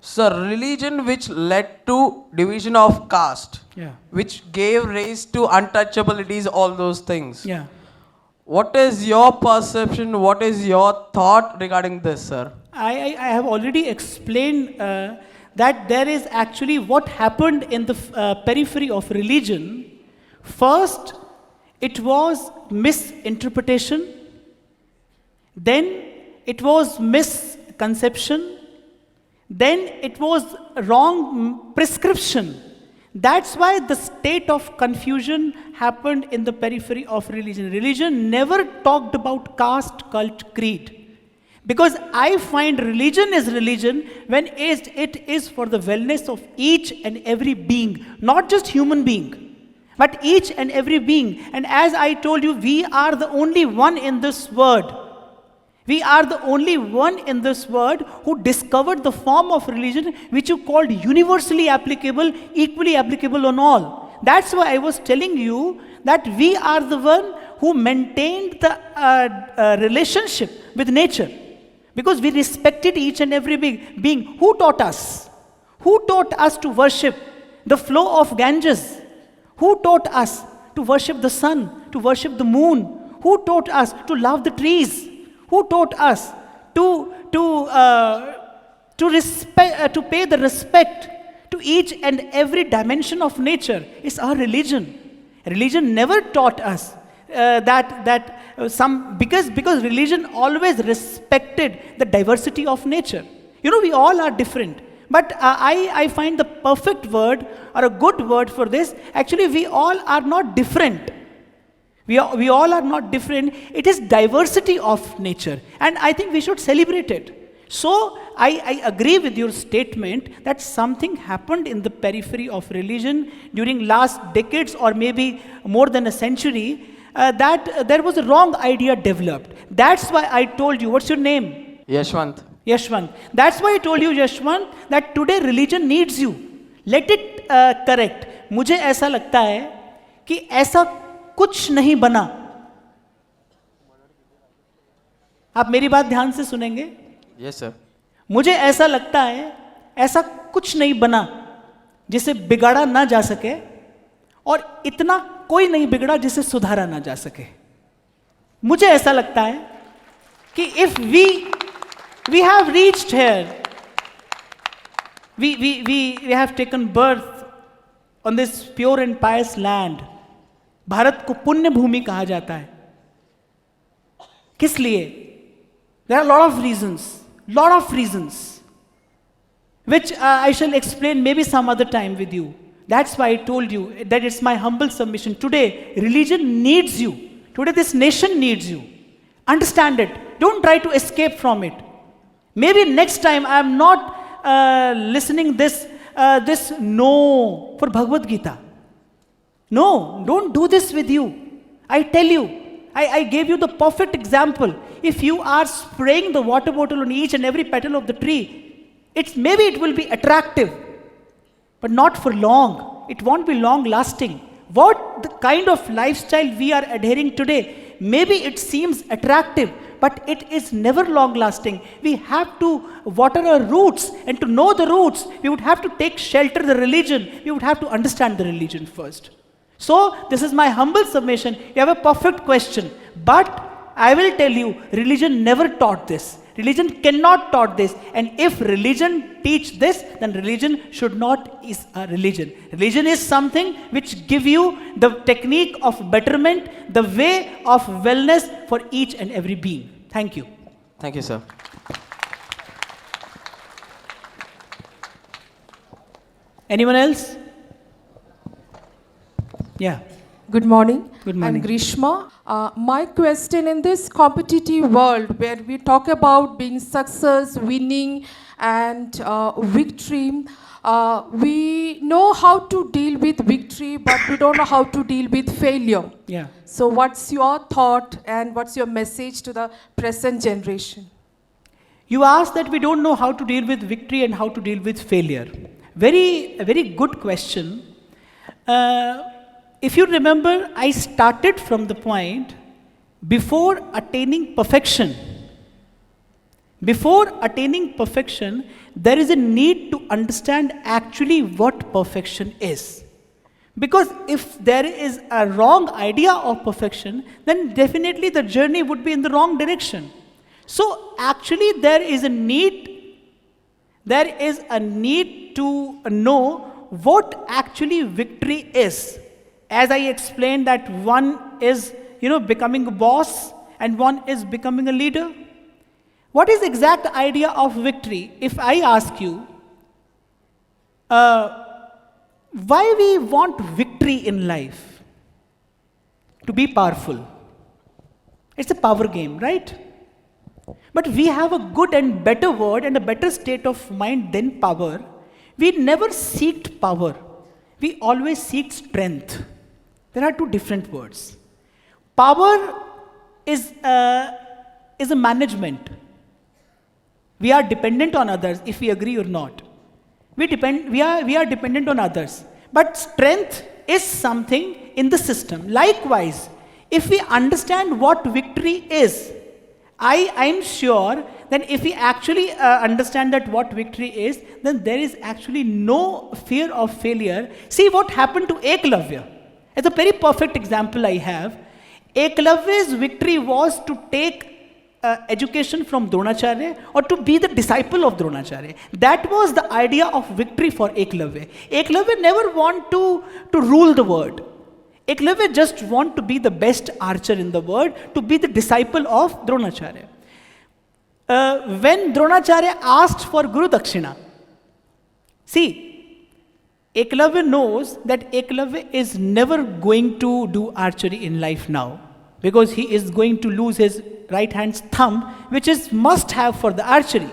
Sir, religion which led to division of caste, Yeah. which gave rise to untouchabilities, all those things. Yeah. What is your perception? What is your thought regarding this, sir? I have already explained that there is actually what happened in the periphery of religion. First, it was misinterpretation. Then, it was misconception. Then, it was wrong prescription. That's why the state of confusion happened in the periphery of religion. Religion never talked about caste, cult, creed. Because I find religion is religion when it is for the wellness of each and every being, not just human being, but each and every being. And as I told you, we are the only one in this world. We are the only one in this world who discovered the form of religion which you called universally applicable, equally applicable on all. That's why I was telling you that we are the one who maintained the relationship with nature. Because we respected each and every being. Who taught us? Who taught us to worship the flow of Ganges? Who taught us to worship the sun, to worship the moon? Who taught us to love the trees? Who taught us to pay the respect to each and every dimension of nature? It's our religion. Religion never taught us because religion always respected the diversity of nature. You know, we all are different. But I find the perfect word or a good word for this, actually we all are not different. We all are not different. It is diversity of nature. And I think we should celebrate it. So I agree with your statement that something happened in the periphery of religion during last decades or maybe more than a century, that there was a wrong idea developed. That's why I told you, what's your name? Yashwant. Yashwant. That's why I told you, Yashwant, that today religion needs you. Let it correct. मुझे ऐसा लगता है कि ऐसा कुछ नहीं बना. आप मेरी बात ध्यान से सुनेंगे? Yes, sir. मुझे ऐसा लगता है ऐसा कुछ नहीं बना जिसे बिगाड़ा ना जा सके और इतना कोई नहीं बिगड़ा जिसे सुधारा ना जा सके. मुझे ऐसा लगता है कि if we have reached here, we have taken birth on this pure and pious land. Bharat को पुण्य भूमि कहा जाता है. किस लिए? There are a lot of reasons, which I shall explain maybe some other time with you. That's why I told you that it's my humble submission. Today, religion needs you. Today, this nation needs you. Understand it. Don't try to escape from it. Maybe next time I am not listening this no for Bhagavad Gita. No, don't do this with you. I tell you, I gave you the perfect example. If you are spraying the water bottle on each and every petal of the tree, maybe it will be attractive, but not for long. It won't be long lasting. What the kind of lifestyle we are adhering today, maybe it seems attractive, but it is never long lasting. We have to water our roots, and to know the roots, we would have to take shelter the religion. We would have to understand the religion first. So, this is my humble submission. You have a perfect question, but I will tell you, religion never taught this. Religion cannot taught this. And if religion teach this, then religion should not is a religion. Religion is something which give you the technique of betterment, the way of wellness for each and every being. Thank you. Thank you, sir. Anyone else? Yeah. Good morning. Good morning. I'm Grishma. My question, in this competitive world where we talk about being success, winning, and victory, we know how to deal with victory, but we don't know how to deal with failure. Yeah. So what's your thought and what's your message to the present generation? You asked that we don't know how to deal with victory and how to deal with failure. Very good question. If you remember, I started from the point before attaining perfection, Before attaining perfection, there is a need to understand actually what perfection is. Because if there is a wrong idea of perfection, then definitely the journey would be in the wrong direction. So actually there is a need to know what actually victory is. As I explained that one is, becoming a boss and one is becoming a leader. What is the exact idea of victory? If I ask you, why we want victory in life? To be powerful. It's a power game, right? But we have a good and better word and a better state of mind than power. We never seeked power. We always seek strength. There are two different words. Power is a management. We are dependent on others if we agree or not. We are dependent on others. But strength is something in the system. Likewise, if we understand what victory is, I am sure that if we actually understand that what victory is, then there is actually no fear of failure. See what happened to Eklavya. It's a very perfect example I have. Eklavya's victory was to take education from Dronacharya or to be the disciple of Dronacharya. That was the idea of victory for Eklavya. Eklavya never want to rule the world. Eklavya just want to be the best archer in the world, to be the disciple of Dronacharya. When Dronacharya asked for Guru Dakshina, see, Eklavya knows that Eklavya is never going to do archery in life now, because he is going to lose his right hand's thumb, which is must have for the archery.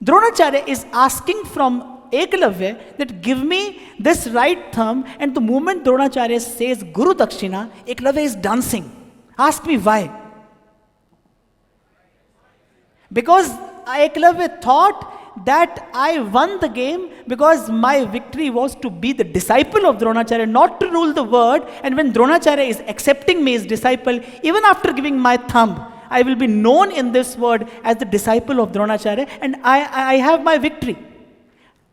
Dronacharya is asking from Eklavya that give me this right thumb, and the moment Dronacharya says Guru Dakshina, Eklavya is dancing. Ask me why. Because Eklavya thought that I won the game because my victory was to be the disciple of Dronacharya, not to rule the world. And when Dronacharya is accepting me as disciple, even after giving my thumb, I will be known in this world as the disciple of Dronacharya, and I have my victory.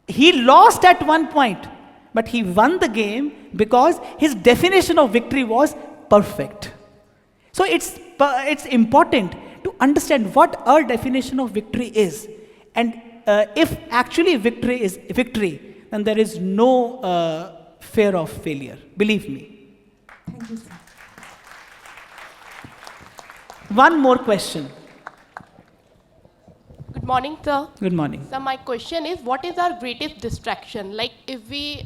He lost at one point, but he won the game because his definition of victory was perfect. So it's important to understand what our definition of victory is. And if actually victory is victory, then there is no fear of failure. Believe me. Thank you, sir. One more question. Good morning, sir. Good morning. So my question is, what is our greatest distraction? Like if we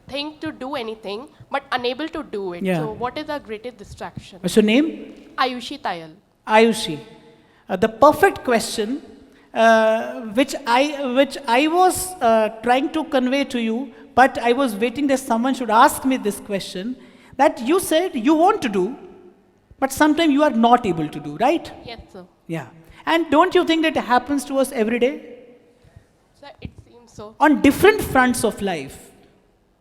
think to do anything but unable to do it. Yeah. So what is our greatest distraction? What's your name? Ayushi Tayal. Ayushi. The perfect question which I was trying to convey to you, but I was waiting that someone should ask me this question, that you said you want to do, but sometimes you are not able to do, right? Yes, sir. Yeah. And don't you think that it happens to us every day? Sir, it seems so. On different fronts of life,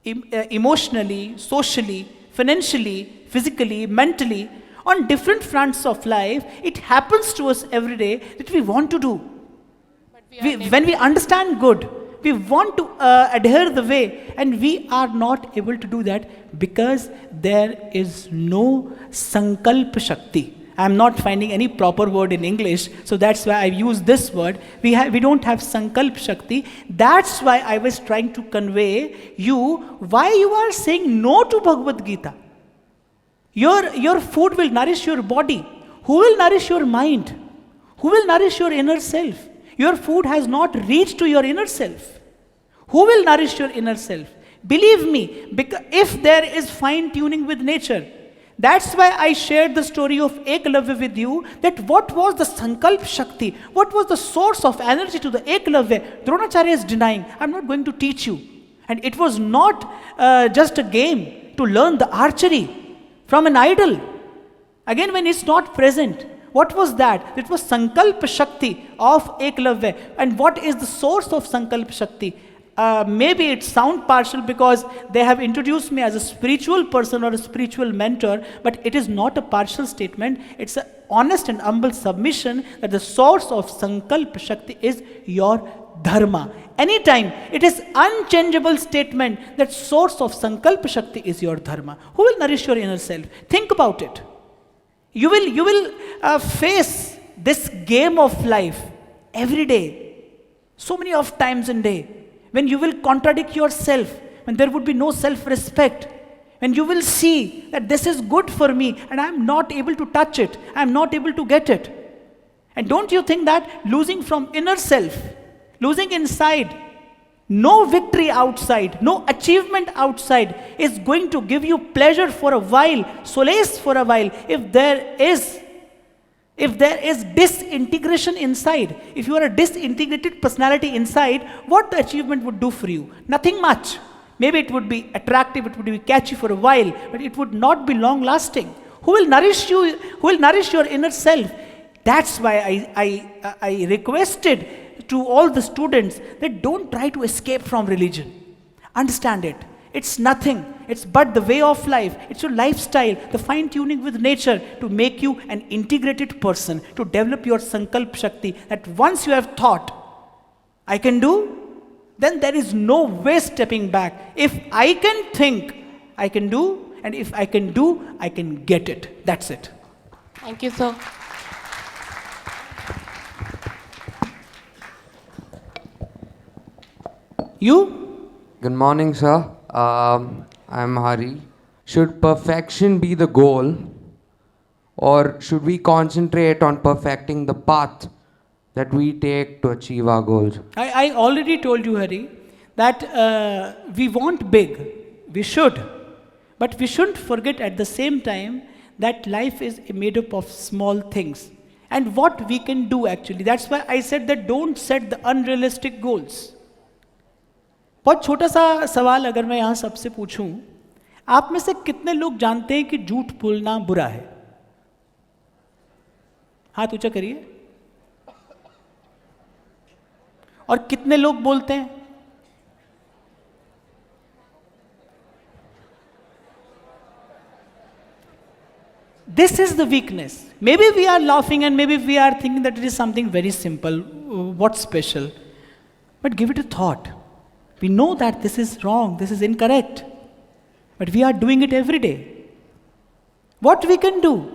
emotionally, socially, financially, physically, mentally, on different fronts of life, it happens to us every day that we want to do. But When we understand good, we want to adhere the way, and we are not able to do that because there is no sankalpa shakti. I am not finding any proper word in English, so that's why I use this word. We don't have sankalp shakti. That's why I was trying to convey you why you are saying no to Bhagavad Gita. Your food will nourish your body. Who will nourish your mind? Who will nourish your inner self? Your food has not reached to your inner self. Who will nourish your inner self? Believe me, because if there is fine tuning with nature, that's why I shared the story of Eklavya with you, that what was the Sankalp Shakti, what was the source of energy to the Eklavya. Dronacharya is denying, I'm not going to teach you. And it was not just a game to learn the archery from an idol. Again, when it's not present, what was that? It was Sankalp Shakti of Eklavya. And what is the source of Sankalp Shakti? Maybe it sounds partial because they have introduced me as a spiritual person or a spiritual mentor, but it is not a partial statement. It's an honest and humble submission that the source of Sankalp Shakti is your dharma. Anytime it is unchangeable statement that source of Sankalp Shakti is your dharma. Who will nourish your inner self? Think about it. You will face this game of life every day, so many of times in day, when you will contradict yourself, when there would be no self-respect, when you will see that this is good for me and I am not able to touch it, I am not able to get it. And don't you think that losing from inner self, losing inside, no victory outside, no achievement outside is going to give you pleasure for a while, solace for a while, if there is disintegration inside, if you are a disintegrated personality inside, what the achievement would do for you? Nothing much. Maybe it would be attractive, it would be catchy for a while, but it would not be long lasting. Who will nourish you? Who will nourish your inner self? That's why I requested to all the students that don't try to escape from religion. Understand it. It's nothing. It's but the way of life. It's your lifestyle, the fine tuning with nature to make you an integrated person, to develop your Sankalp Shakti, that once you have thought, I can do, then there is no way stepping back. If I can think, I can do, and if I can do, I can get it. That's it. Thank you, sir. You? Good morning, sir. I'm Hari. Should perfection be the goal, or should we concentrate on perfecting the path that we take to achieve our goals? I already told you, Hari, that we want big. We should. But we shouldn't forget at the same time that life is made up of small things. And what we can do actually. That's why I said that don't set the unrealistic goals. बहुत छोटा सा सवाल अगर मैं यहाँ सबसे पूछूं, आप में से कितने लोग जानते हैं कि झूठ बोलना बुरा है? हाथ ऊंचा करिए. और कितने लोग बोलते हैं? This is the weakness. Maybe we are laughing and maybe we are thinking that it is something very simple. What's special? But give it a thought. We know that this is wrong, this is incorrect, but we are doing it every day. What we can do?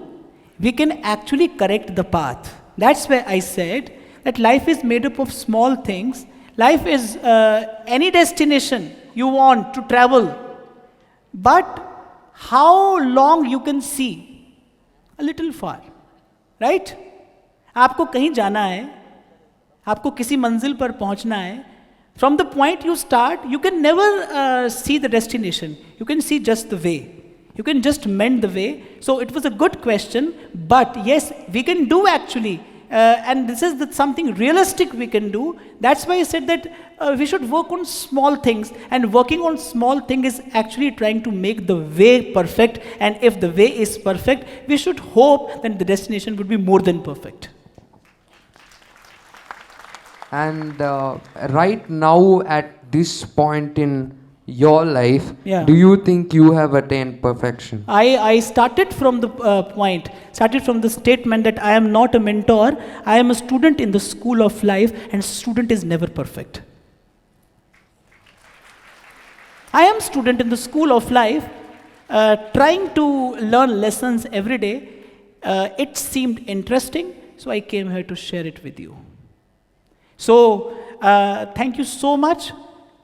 We can actually correct the path. That's why I said that life is made up of small things. Life is any destination you want to travel, but how long you can see? A little far, right? आपको कहीं जाना है, आपको किसी मंजिल पर पहुंचना है. From the point you start, you can never see the destination. You can see just the way. You can just mend the way. So it was a good question, but yes, we can do actually. And this is something realistic we can do. That's why I said that we should work on small things. And working on small things is actually trying to make the way perfect. And if the way is perfect, we should hope that the destination would be more than perfect. And right now, at this point in your life, Yeah. do you think you have attained perfection? I started from the started from the statement that I am not a mentor, I am a student in the school of life, and student is never perfect. I am student in the school of life, trying to learn lessons every day. It seemed interesting, so I came here to share it with you. So, thank you so much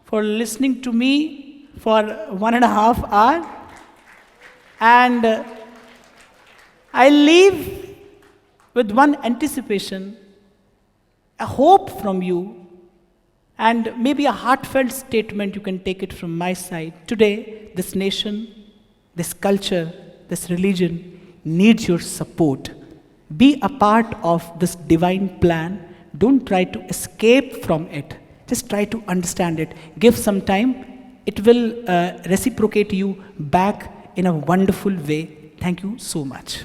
for listening to me for 1.5 hours. And I leave with one anticipation, a hope from you, and maybe a heartfelt statement. You can take it from my side. Today, this nation, this culture, this religion needs your support. Be a part of this divine plan. Don't try to escape from it. Just try to understand it. Give some time. It will reciprocate you back in a wonderful way. Thank you so much.